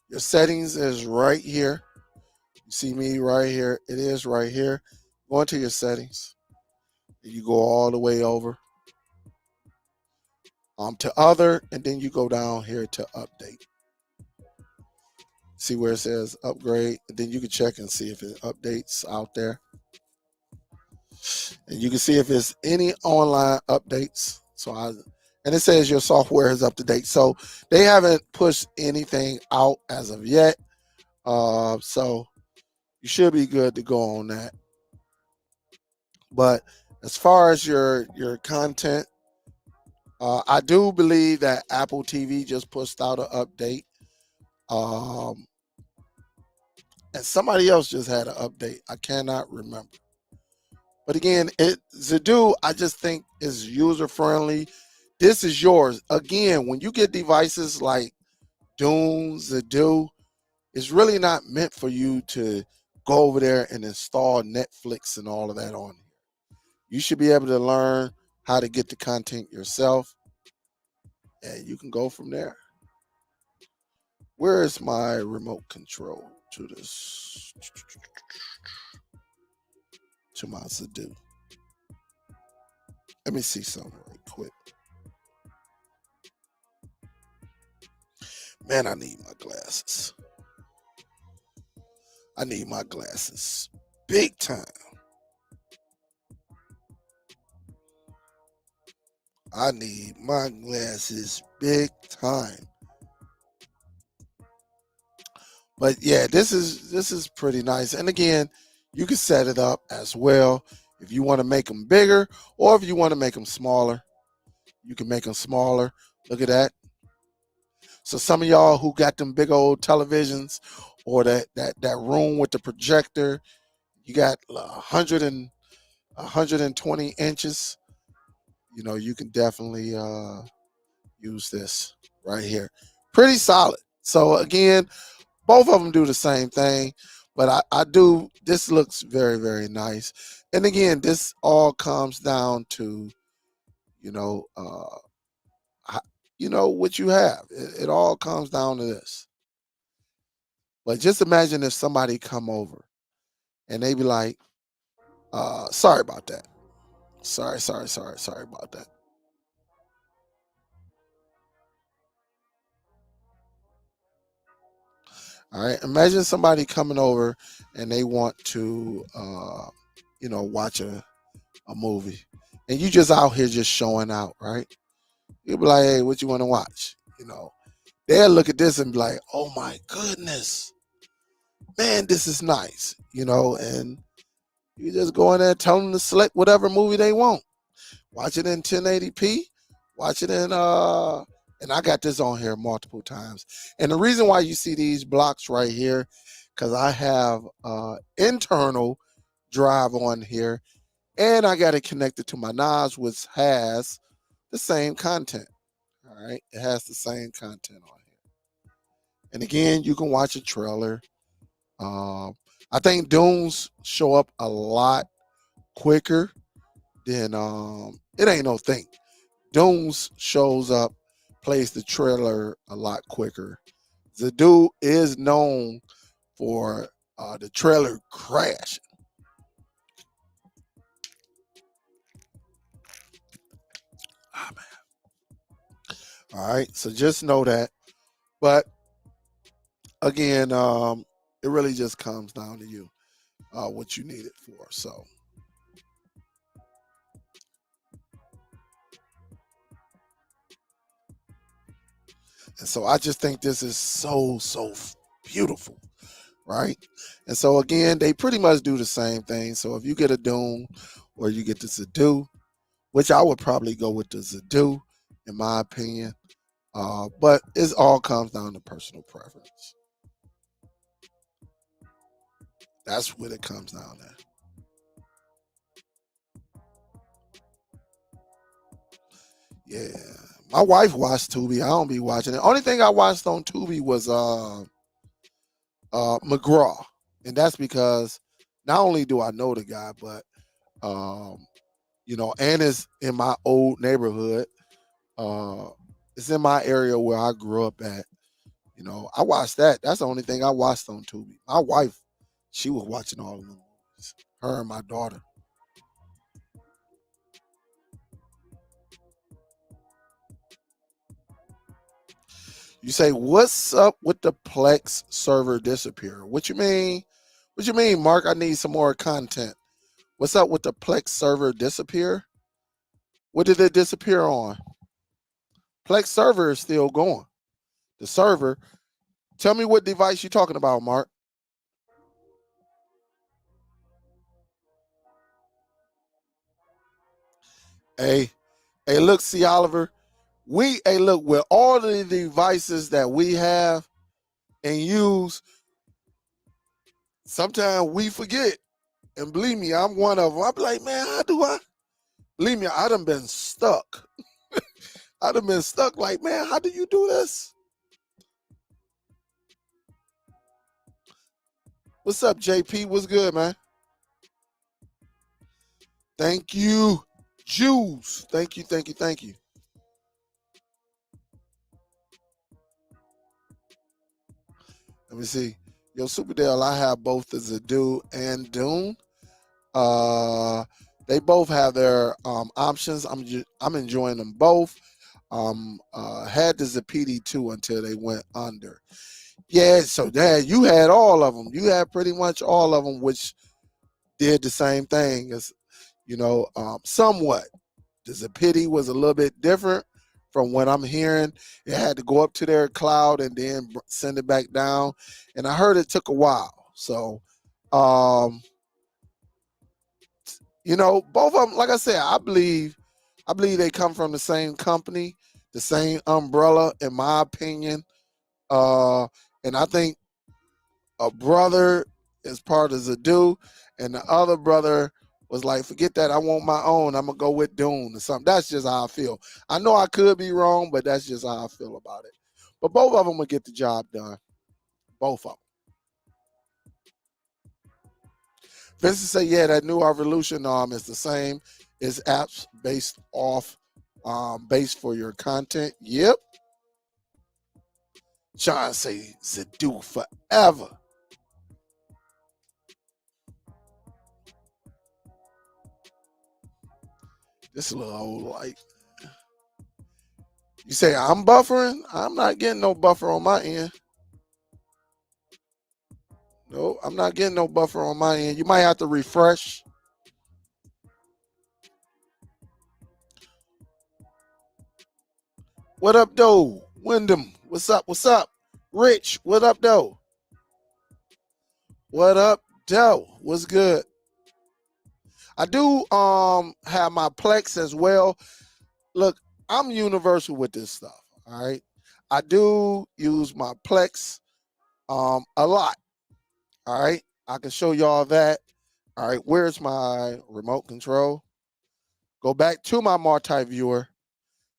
Your settings is right here. You see me right here. It is right here. Go into your settings. You go all the way over to other, and then you go down here to update. See where it says upgrade, and then you can check and see if it updates out there. And you can see if it's any online updates. And it says your software is up to date. So they haven't pushed anything out as of yet. So you should be good to go on that. But as far as your content, I do believe that Apple TV just pushed out an update. Um, and somebody else just had an update. I cannot remember. But again, Zidoo, I just think is user friendly. This is yours. Again, when you get devices like Dune, Zidoo, it's really not meant for you to go over there and install Netflix and all of that on here. You should be able to learn how to get the content yourself, and you can go from there. Where is my remote control to this? To my Zidoo. Let me see something right quick. Man, I need my glasses. I need my glasses big time. I need my glasses big time. But yeah, this is pretty nice. And again, you can set it up as well if you want to make them bigger or if you want to make them smaller. You can make them smaller. Look at that. So some of y'all who got them big old televisions or that room with the projector, you got 120 inches. You know, you can definitely use this right here. Pretty solid. So again, both of them do the same thing, but I do. This looks very, very nice. And again, this all comes down to you know, what you have. It all comes down to this. But just imagine if somebody come over and they be like, "Sorry about that. Sorry about that." All right. Imagine somebody coming over and they want to, watch a movie, and you just out here just showing out, right? You'll be like, "Hey, what you want to watch?" They'll look at this and be like, "Oh my goodness, man, this is nice," and you just go in there, tell them to select whatever movie they want. Watch it in 1080p. Watch it in and I got this on here multiple times. And the reason why you see these blocks right here, because I have internal drive on here, and I got it connected to my NAS, which has the same content. All right, it has the same content on here. And again, you can watch a trailer. Um, I think Dunes show up a lot quicker than it ain't no thing. Dunes shows up, plays the trailer a lot quicker. The dude is known for the trailer crash. Ah, man. All right, so just know that. But again, it really just comes down to you, what you need it for. So, and so I just think this is so beautiful, right? And so again, they pretty much do the same thing. So if you get a Dune or you get the Zidoo, which I would probably go with the Zidoo, in my opinion. But it all comes down to personal preference. That's what it comes down to. Yeah. My wife watched Tubi. I don't be watching it. Only thing I watched on Tubi was McGraw. And that's because not only do I know the guy, but um, and it's in my old neighborhood. Uh it's in my area where I grew up at. I watched that. That's the only thing I watched on Tubi. My wife, she was watching all of them movies. Her and my daughter. You say, "What's up with the Plex server disappear?" What you mean? What you mean, Mark? I need some more content. What's up with the Plex server disappear? What did it disappear on? Plex server is still going. The server. Tell me what device you're talking about, Mark. Hey, hey, look, see Oliver. Hey, look, with all the devices that we have and use, sometimes we forget. And believe me, I'm one of them. I'm like, man, how do I? Believe me, I done been stuck. I done been stuck like, man, how do you do this? What's up, JP? What's good, man? Thank you, Jules. Thank you, thank you, thank you. Let me see. Yo, Superdell, I have both the Zidoo and Dune. They both have their options. I'm enjoying them both. Had the ZPD2 until they went under. Yeah, so Dad, you had all of them. You had pretty much all of them, which did the same thing as, somewhat. The ZPD was a little bit different from what I'm hearing. It had to go up to their cloud and then send it back down. And I heard it took a while. So, both of them, like I said, I believe they come from the same company, the same umbrella, in my opinion. And I think a brother is part of Zidoo, and the other brother was like, forget that, I want my own. I'm gonna go with Dune or something. That's just how I feel. I know I could be wrong, but that's just how I feel about it. But both of them will get the job done. Both of them. Vincent said, yeah, that new Revolution is the same. It's apps based for your content. Yep. John say Zidoo forever. This little old light. You say I'm buffering? I'm not getting no buffer on my end. No, I'm not getting no buffer on my end. You might have to refresh. What up, though? Wyndham, what's up? What's up? Rich, what up, though? What up, though? What's good? I do have my Plex as well. Look, I'm universal with this stuff. All right. I do use my Plex a lot. All right. I can show y'all that. All right. Where's my remote control? Go back to my multi-viewer.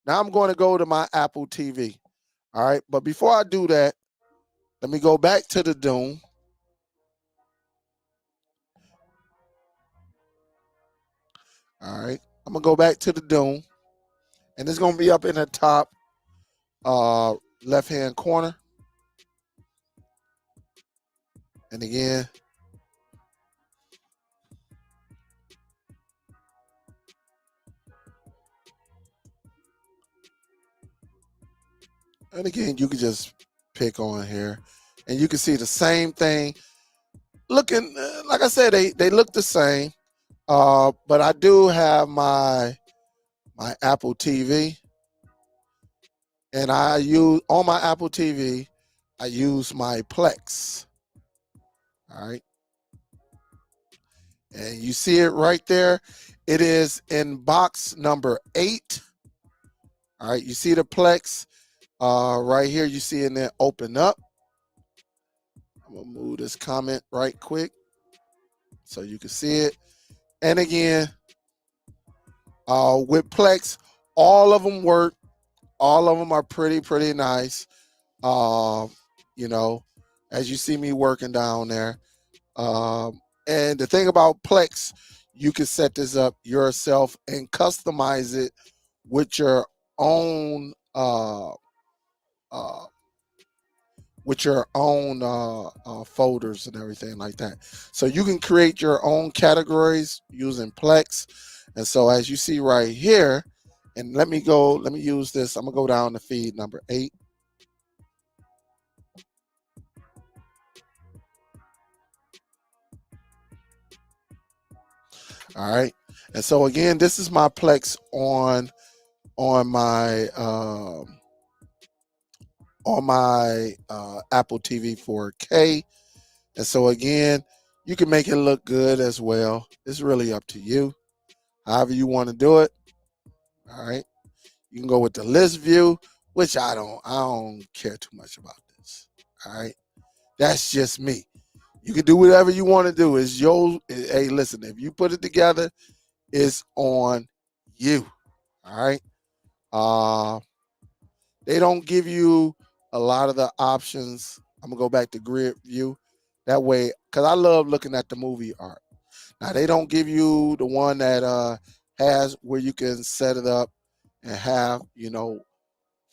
Now I'm going to go to my Apple TV. All right. But before I do that, let me go back to the Dune. All right. I'm going to go back to the Dune. And it's going to be up in the top left-hand corner. And again, you can just pick on here. And you can see the same thing. Looking, like I said, they look the same. But I do have my Apple TV. And I use, on my Apple TV, I use my Plex. All right. And you see it right there. It is in box number 8. All right. You see the Plex right here. You see it there open up. I'm going to move this comment right quick so you can see it. And again, with Plex, all of them work. All of them are pretty nice. You know, as you see me working down there. And the thing about Plex, you can set this up yourself and customize it with your own folders and everything like that. So you can create your own categories using Plex. And so as you see right here, and let me use this. I'm gonna go down to feed number 8. All right. And so again, this is my Plex on my Apple TV 4K. And so again, you can make it look good as well. It's really up to you. However you want to do it. All right. You can go with the list view, which I don't care too much about this. All right. That's just me. You can do whatever you want to do. It's your hey, listen, if you put it together, it's on you. All right. Uh they don't give you a lot of the options. I'm gonna go back to grid view. That way, because I love looking at the movie art. Now they don't give you the one that has where you can set it up and have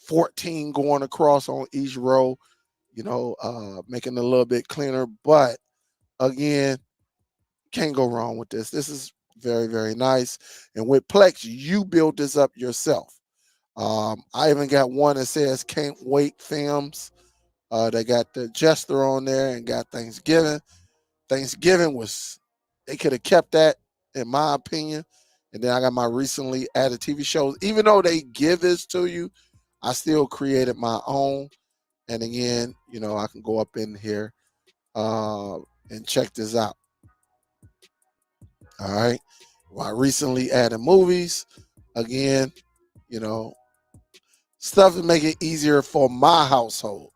14 going across on each row, making it a little bit cleaner. But again, can't go wrong with this. This is very, very nice. And with Plex, you build this up yourself. I even got one that says "Can't Wait Films." They got the Jester on there and got Thanksgiving. Thanksgiving was they could have kept that in my opinion. And then I got my recently added TV shows. Even though they give this to you, I still created my own. And again, I can go up in here and check this out. All right. Well, I recently added movies. Again, you know, stuff to make it easier for my household.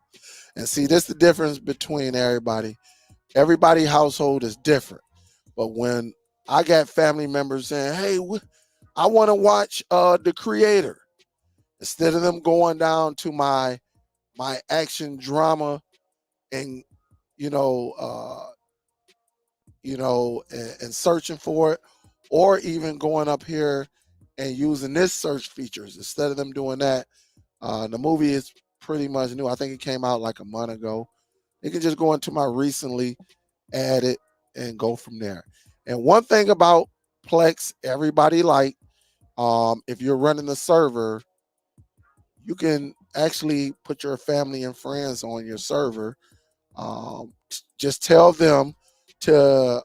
And see, this is the difference between everybody. Everybody household is different. But when I got family members saying, "Hey, I want to watch The Creator," instead of them going down to my action drama and you know uh, and searching for it, or even going up here and using this search features instead of them doing that. The movie is pretty much new. I think it came out like a month ago. You can just go into my recently added and go from there. And one thing about Plex, everybody like, if you're running the server, you can actually put your family and friends on your server. Just tell them to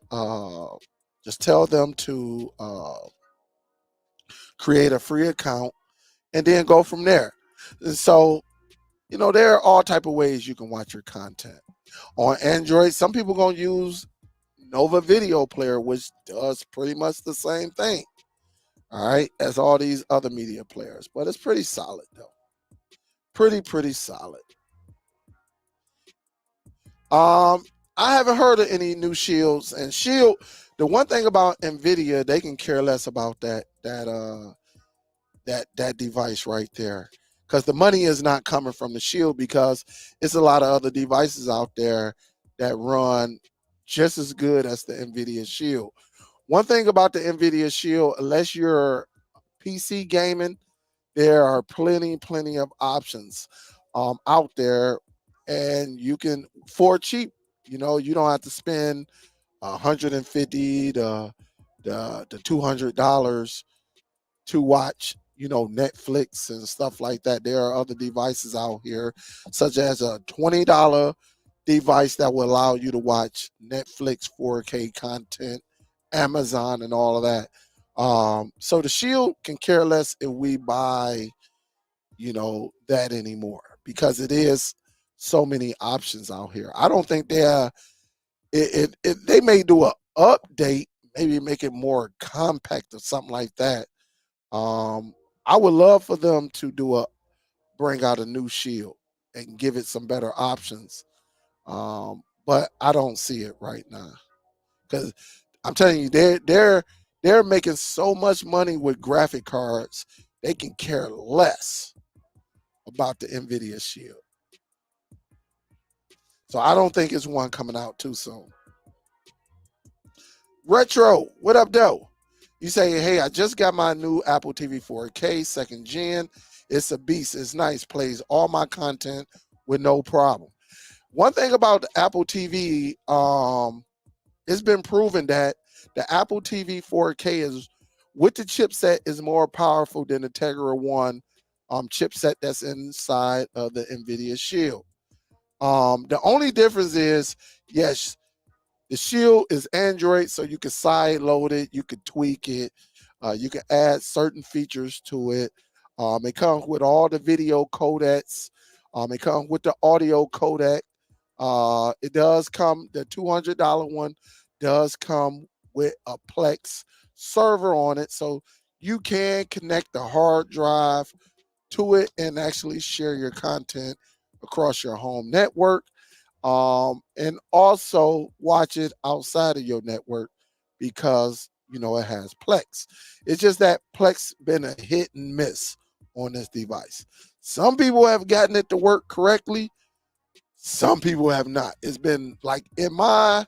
create a free account and then go from there. And so there are all type of ways you can watch your content on Android. Some people gonna use Nova Video Player, which does pretty much the same thing, all right, as all these other media players, but it's pretty solid though. Pretty solid. Um, I haven't heard of any new shields and shield. The one thing about Nvidia, they can care less about that device right there, because the money is not coming from the shield, because it's a lot of other devices out there that run just as good as the Nvidia shield. One thing about the Nvidia shield, unless you're PC gaming, there are plenty of options out there, and you can for cheap. You don't have to spend 150 to $200 to watch Netflix and stuff like that. There are other devices out here, such as a $20 device that will allow you to watch Netflix 4K content, Amazon, and all of that. So the Shield can care less if we buy that anymore, because it is so many options out here. I don't think they may do a update, maybe make it more compact or something like that. um, I would love for them to bring out a new Shield and give it some better options. But I don't see it right now, because I'm telling you, they're making so much money with graphic cards, they can care less about the Nvidia Shield. So I don't think it's one coming out too soon. Retro, what up, though? You say, "Hey, I just got my new Apple TV 4K second gen. It's a beast. It's nice. Plays all my content with no problem." One thing about the Apple TV, it's been proven that the Apple TV 4K is with the chipset is more powerful than the Tegra One chipset that's inside of the NVIDIA Shield. The only difference is, yes, the Shield is Android, so you can side load it, you can tweak it, you can add certain features to it. It comes with all the video codecs. It comes with the audio codec. It does come, the $200 one does come with a Plex server on it, so you can connect the hard drive to it and actually share your content across your home network, and also watch it outside of your network because it has Plex. It's just that Plex been a hit and miss on this device. Some people have gotten it to work correctly. Some people have not. It's been like in my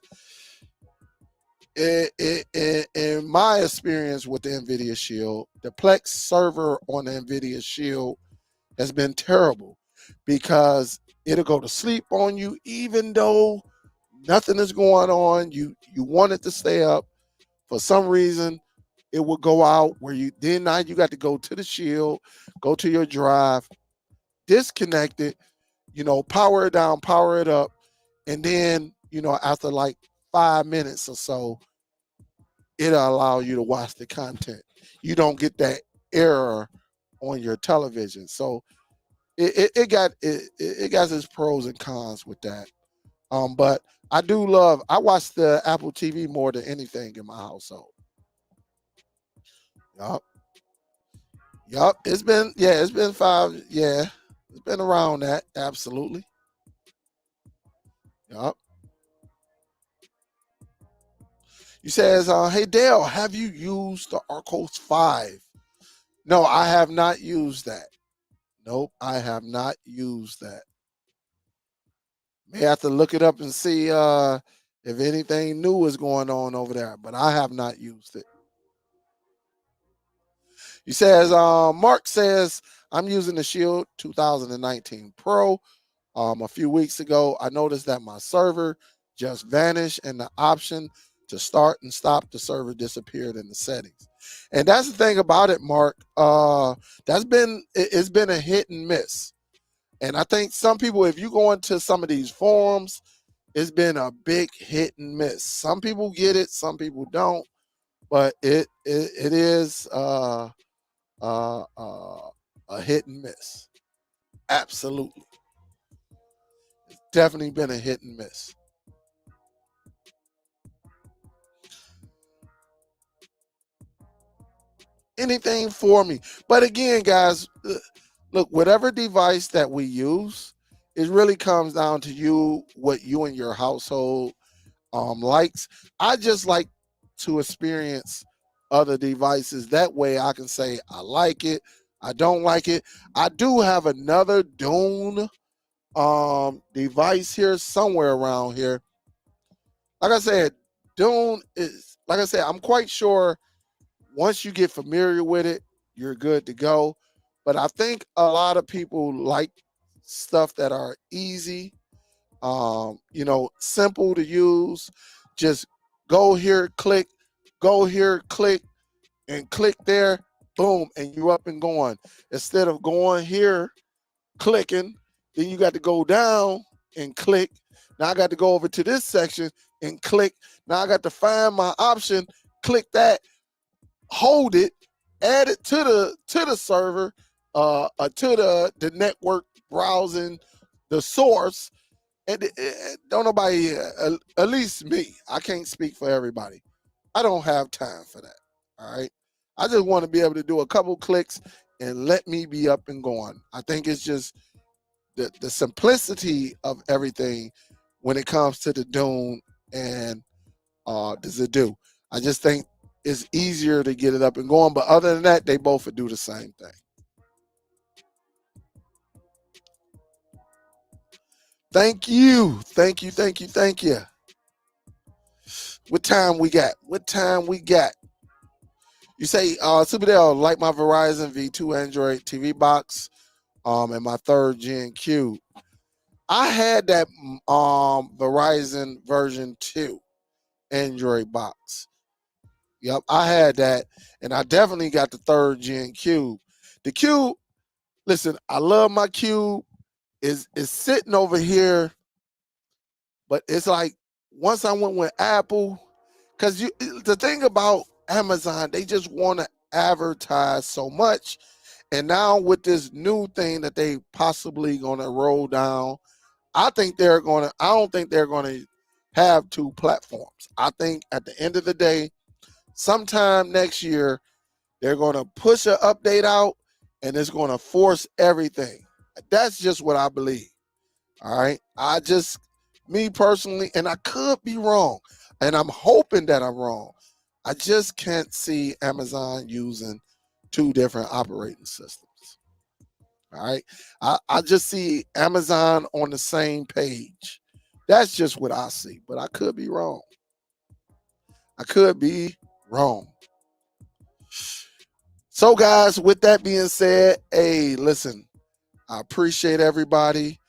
experience with the NVIDIA Shield, the Plex server on the NVIDIA Shield has been terrible because it'll go to sleep on you even though nothing is going on. You want it to stay up. For some reason, it will go out where now you got to go to the Shield, go to your drive, disconnect it, power it down, power it up, and then, after like 5 minutes or so, it'll allow you to watch the content. You don't get that error on your television. So it got its pros and cons with that. But I watch the Apple TV more than anything in my household. Yup. Yup. It's been 5. Yeah. It's been around that. Absolutely. Yup. You says, hey Dale, have you used the Arcos 5? No, I have not used that. Nope, I have not used that. May have to look it up and see if anything new is going on over there, but I have not used it. He says, Mark says, I'm using the Shield 2019 Pro. A few weeks ago, I noticed that my server just vanished and the option to start and stop the server disappeared in the settings. And that's the thing about it, Mark. It's been a hit and miss. And I think some people, if you go into some of these forums, it's been a big hit and miss. Some people get it, some people don't, but it is a hit and miss. Absolutely, definitely been a hit and miss. Anything for me, but again, guys, look, whatever device that we use, it really comes down to you, what you and your household likes. I just like to experience other devices. That way I can say I like it, I don't like it. I do have another Dune device here somewhere around here. Like I said, Dune is, like I said, I'm quite sure once you get familiar with it, you're good to go. But I think a lot of people like stuff that are easy, simple to use. Just go here, click, and click there, boom, and you're up and going. Instead of going here, clicking, then you got to go down and click. Now I got to go over to this section and click. Now I got to find my option, click that, hold it, add it to the server, to the network browsing the source. And don't nobody, at least me, I can't speak for everybody. I don't have time for that. All right. I just want to be able to do a couple clicks and let me be up and going. I think it's just the simplicity of everything when it comes to the Dune and the Zidoo. I just think it's easier to get it up and going. But other than that, they both would do the same thing. Thank you. Thank you. Thank you. Thank you. What time we got? What time we got? You say, Superdell, like my Verizon V2 Android TV box, and my 3rd Gen Q. I had that Verizon version 2 Android box. Yep, I had that, and I definitely got the 3rd Gen Cube. The Cube, listen, I love my Cube. Is sitting over here, but it's like once I went with Apple, because the thing about Amazon, they just want to advertise so much. And now with this new thing that they possibly gonna roll down, I don't think they're gonna have 2 platforms. I think at the end of the day, sometime next year, they're gonna push an update out and it's going to force everything. That's just what I believe. All right. Me personally, and I could be wrong, and I'm hoping that I'm wrong. I just can't see Amazon using two different operating systems. All right. I just see Amazon on the same page. That's just what I see, but I could be wrong. I could be wrong. So, guys, with that being said, hey, listen, I appreciate everybody.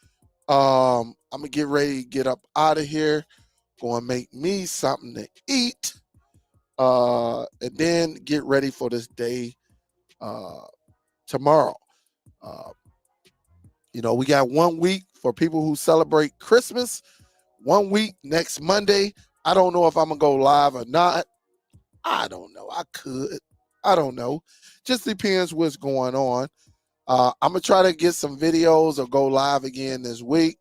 I'm gonna get ready to get up out of here. Going to make me something to eat, and then get ready for this day tomorrow. Uh, we got 1 week for people who celebrate Christmas. 1 week next Monday. I don't know if I'm gonna go live or not. I don't know. I could. I don't know. Just depends what's going on. I'm gonna try to get some videos or go live again this week.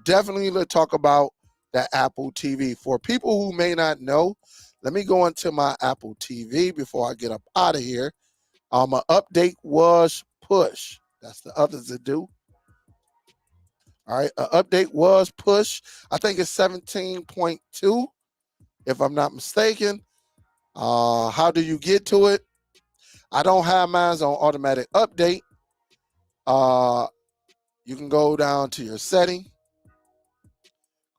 Definitely to talk about the Apple TV. For people who may not know, let me go into my Apple TV before I get up out of here. An update was pushed. That's the other Zidoo. All right, an update was pushed. I think it's 17.2, if I'm not mistaken. How do you get to it? I don't have mine on automatic update. You can go down to your setting.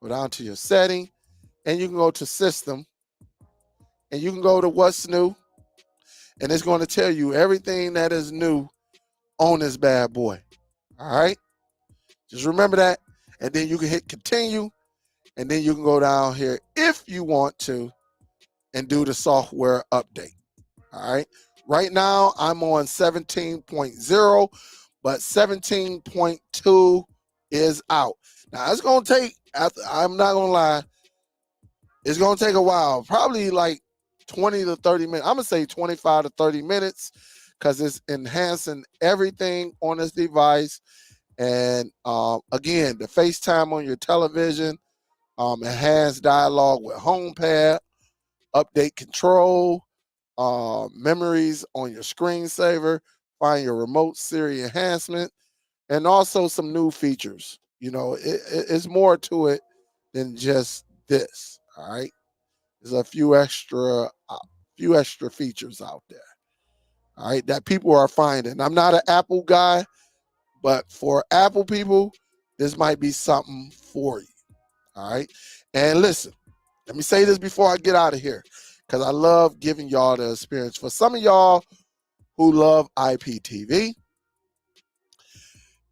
And you can go to system, and you can go to what's new, and it's going to tell you everything that is new on this bad boy. All right, just remember that, and then you can hit continue, and then you can go down here if you want to and do the software update. All right, right now I'm on 17.0, but 17.2 is out. Now it's going to take, I'm not going to lie, it's going to take a while, probably like 20 to 30 minutes. I'm going to say 25 to 30 minutes because it's enhancing everything on this device. And again, the FaceTime on your television, enhanced dialogue with HomePad, update control, memories on your screensaver, find your remote Siri enhancement, and also some new features. It's more to it than just this. All right. There's a few extra features out there. All right, that people are finding. I'm not an Apple guy, but for Apple people, this might be something for you. All right. And listen, let me say this before I get out of here, because I love giving y'all the experience. For some of y'all who love IPTV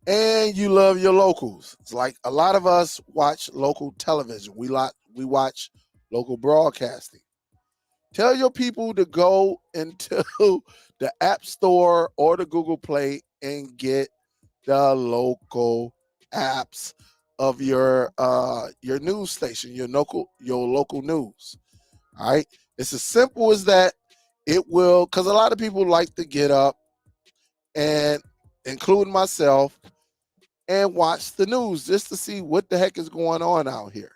and you love your locals, it's like a lot of us watch local television. We watch local broadcasting. Tell your people to go into the App Store or the Google Play and get the local apps of your news station, your local news. All right, it's as simple as that. It will, because a lot of people like to get up and, including myself, and watch the news just to see what the heck is going on out here.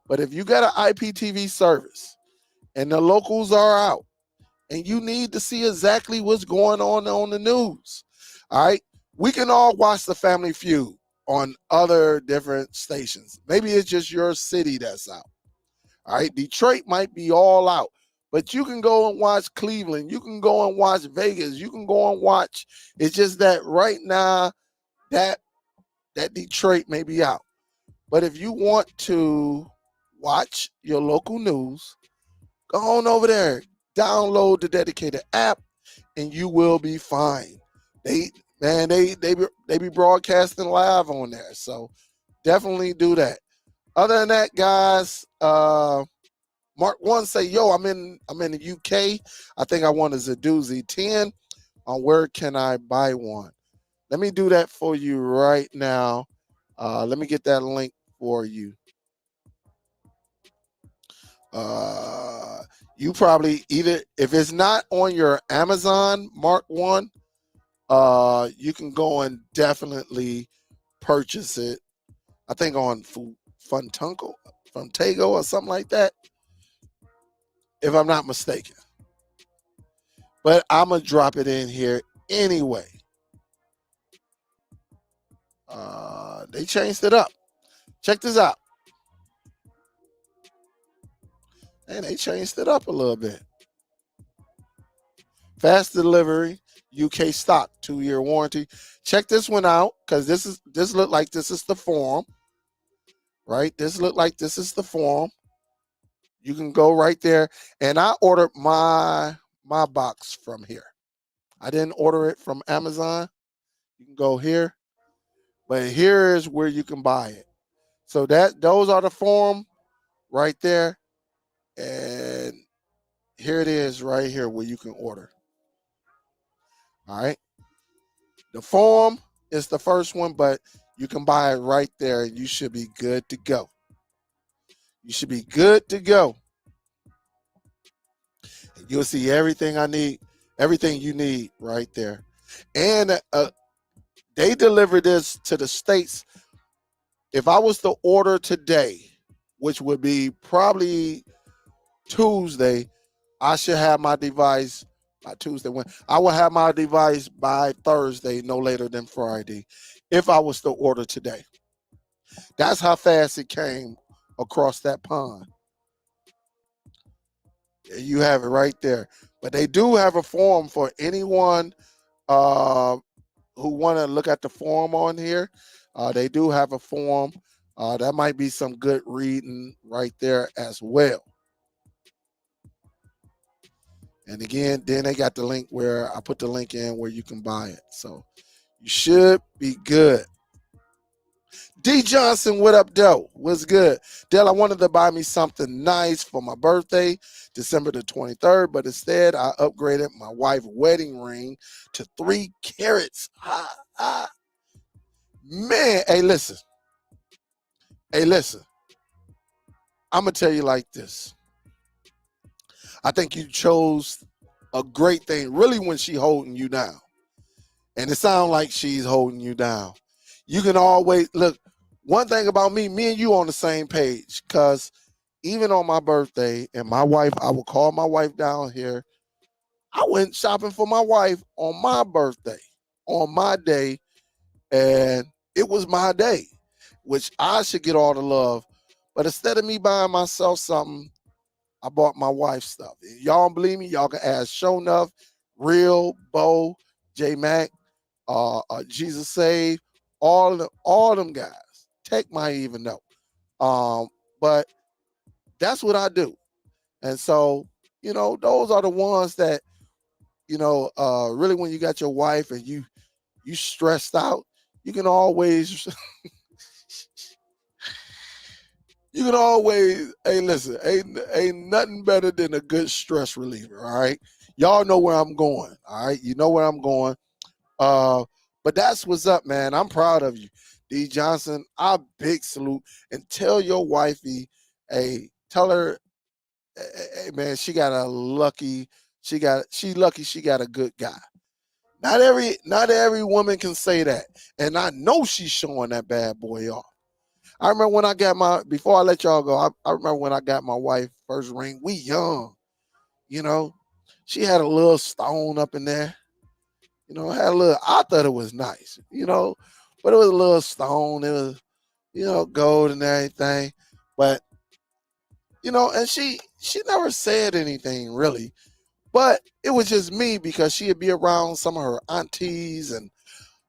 But if you got an IPTV service and the locals are out, and you need to see exactly what's going on the news, all right, we can all watch the Family Feud on other different stations. Maybe it's just your city that's out. All right, Detroit might be all out, but you can go and watch Cleveland. You can go and watch Vegas. You can go and watch. It's just that right now that Detroit may be out. But if you want to watch your local news, go on over there, download the dedicated app, and you will be fine. They be broadcasting live on there, so definitely do that. Other than that, guys, Mark One say, "Yo, I'm in the UK. I think I want a Zidoo Z10. Where can I buy one?" Let me do that for you right now. Let me get that link for you. You probably either, if it's not on your Amazon Mark One, you can go and definitely purchase it. I think on Funtunko, Funtago or something like that, if I'm not mistaken. But I'm gonna drop it in here anyway. They changed it up. Check this out. And they changed it up a little bit. Fast delivery, UK stock, 2-year warranty. Check this one out, because this look like this is the form, right? This look like this is the form. You can go right there, and I ordered my box from here. I didn't order it from Amazon. You can go here, but here is where you can buy it. So those are the form right there, and here it is right here where you can order. All right. The form is the first one, but you can buy it right there and you should be good to go. You should be good to go. You'll see everything I need, everything you need right there. And they deliver this to the States. If I was to order today, which would be probably Tuesday, I should have my device by Tuesday. When I will have my device by Thursday, no later than Friday, if I was to order today. That's how fast it came across that pond. You have it right there. But they do have a form for anyone who want to look at the form on here. They do have a form. That might be some good reading right there as well. And again, then they got the link where I put the link in where you can buy it. So you should be good. D Johnson, what up, Dell? What's good? Dell, I wanted to buy me something nice for my birthday, December the 23rd, but instead I upgraded my wife's wedding ring to 3 carats. Man, hey, listen. I'm going to tell you like this. I think you chose a great thing, really, when she holding you down. And it sounds like she's holding you down. You can always, look, one thing about me and you on the same page, because even on my birthday and my wife, I will call my wife down here. I went shopping for my wife on my birthday, on my day, and it was my day, which I should get all the love. But instead of me buying myself something, I bought my wife stuff. If y'all don't believe me, y'all can ask Show Enough, Real, Bo, J Mac, Jesus Save, all them guys. Tech might even know. But that's what I do. And so, those are the ones that, really when you got your wife and you stressed out, you can always hey, listen, ain't nothing better than a good stress reliever, all right? Y'all know where I'm going, all right? You know where I'm going. But that's what's up, man. I'm proud of you. D Johnson, I big salute. And tell your wifey, tell her, hey, man, she lucky she got a good guy. Not every woman can say that. And I know she's showing that bad boy off. I remember when I got before I let y'all go, I remember when I got my wife first ring. We young, she had a little stone up in there. I thought it was nice, but it was a little stone. It was, gold and everything. But, and she never said anything really, but it was just me because she'd be around some of her aunties and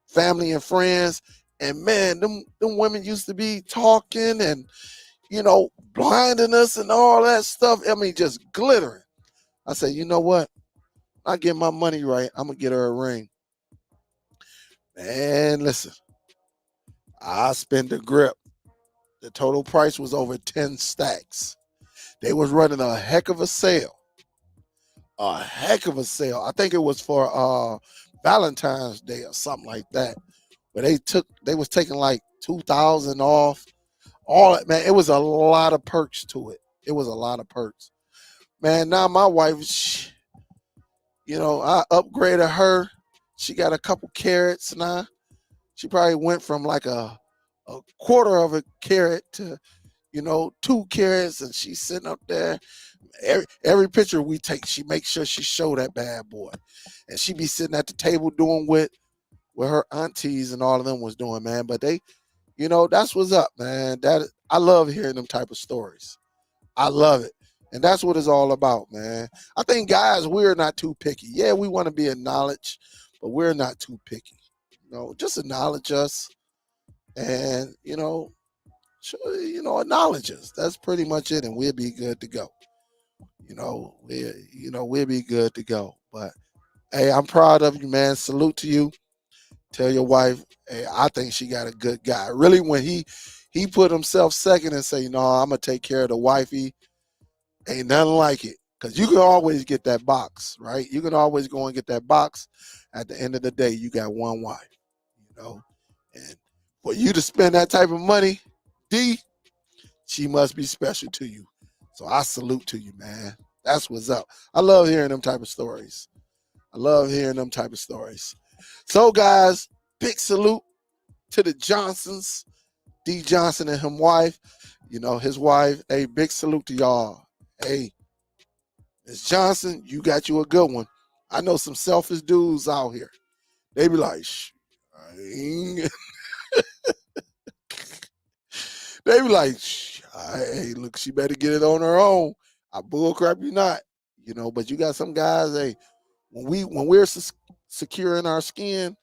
family and friends. And man, them women used to be talking and, blinding us and all that stuff. I mean, just glittering. I said, you know what? I get my money right. I'm going to get her a ring. Man, listen, I spent the grip. The total price was over 10 stacks. They was running a heck of a sale. A heck of a sale. I think it was for Valentine's Day or something like that. But they was taking like 2,000 off. All that, man, it was a lot of perks to it. It was a lot of perks. Man, now my wife, I upgraded her. She got a couple carats now. She probably went from like a quarter of a carat to, 2 carats, and she's sitting up there. Every picture we take, she makes sure she show that bad boy. And she be sitting at the table doing what what her aunties and all of them was doing, man. But they, that's what's up, man. That I love hearing them type of stories. I love it. And that's what it's all about, man. I think guys, we're not too picky. Yeah, we want to be acknowledged, but we're not too picky. Just acknowledge us and, acknowledge us. That's pretty much it, and we'll be good to go. We'll be good to go. But hey, I'm proud of you, man. Salute to you. Tell your wife, hey, I think she got a good guy. Really, when he put himself second and say, no, I'm gonna take care of the wifey, ain't nothing like it. Because you can always get that box, right? You can always go and get that box. At the end of the day, you got one wife, And for you to spend that type of money, D, she must be special to you. So I salute to you, man. That's what's up. I love hearing them type of stories. So, guys, big salute to the Johnsons, D. Johnson and his wife. His wife. Hey, big salute to y'all. Hey, Miss Johnson, you got you a good one. I know some selfish dudes out here. They be like, they be like, hey, look, she better get it on her own. I bullcrap you not. But you got some guys, hey, when we're secure in our skin,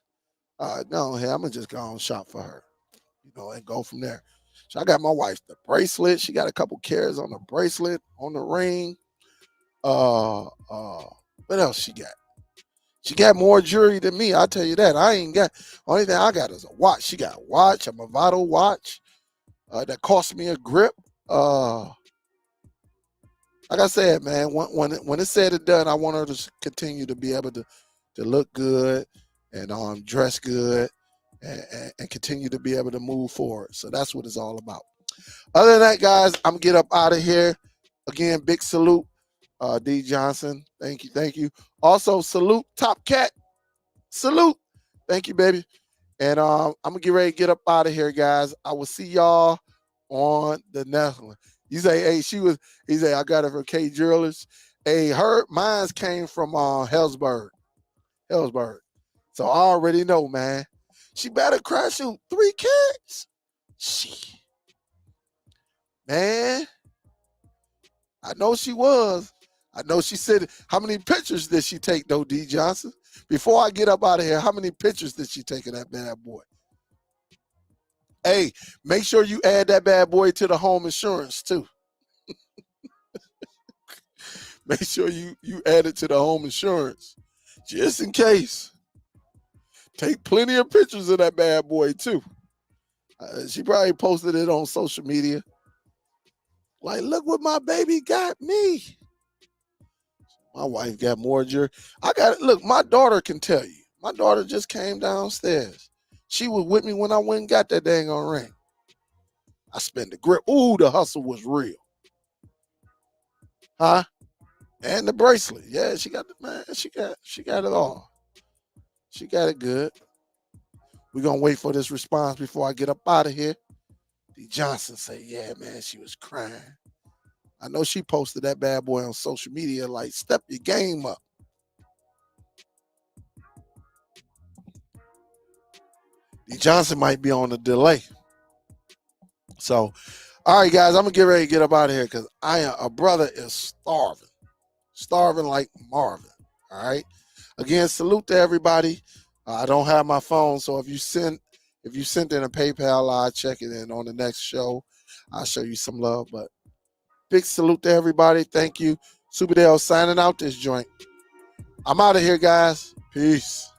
no, hey, I'm gonna just go and shop for her, and go from there. So I got my wife the bracelet. She got a couple carats on the bracelet, on the ring. What else she got? She got more jewelry than me. I'll tell you that. I ain't got. Only thing I got is a watch. She got a watch, a Movado watch, that cost me a grip. Like I said, man, when it's said and done, I want her to continue to be able to look good and dress good and continue to be able to move forward. So that's what it's all about. Other than that, guys, I'm gonna get up out of here. Again, big salute, D. Johnson. Thank you. Also, salute Top Cat. Salute. Thank you, baby. And I'm gonna get ready to get up out of here, guys. I will see y'all on the next one. You say, hey, he say, I got it from K Jewelers. Hey, mine's came from Hellsberg. So I already know, man. She better crash you 3 kids. She, man. I know she was. I know she said, how many pictures did she take, though, D. Johnson? Before I get up out of here, how many pictures did she take of that bad boy? Hey, make sure you add that bad boy to the home insurance, too. Make sure you add it to the home insurance, just in case. Take plenty of pictures of that bad boy, too. She probably posted it on social media. Like, look what my baby got me. My wife got more jewelry. Look, my daughter can tell you. My daughter just came downstairs. She was with me when I went and got that dang on ring. I spent the grip. Ooh, the hustle was real. Huh? And the bracelet. Yeah, she got it all. She got it good. We're gonna wait for this response before I get up out of here. D. Johnson say, yeah, man, she was crying. I know she posted that bad boy on social media, like, step your game up. D. Johnson might be on a delay. So, all right, guys, I'm going to get ready to get up out of here because a brother is starving. Starving like Marvin. All right. Again, salute to everybody. I don't have my phone, so if you sent in a PayPal, I'll check it in on the next show. I'll show you some love, but big salute to everybody. Thank you. Superdell signing out this joint. I'm out of here, guys. Peace.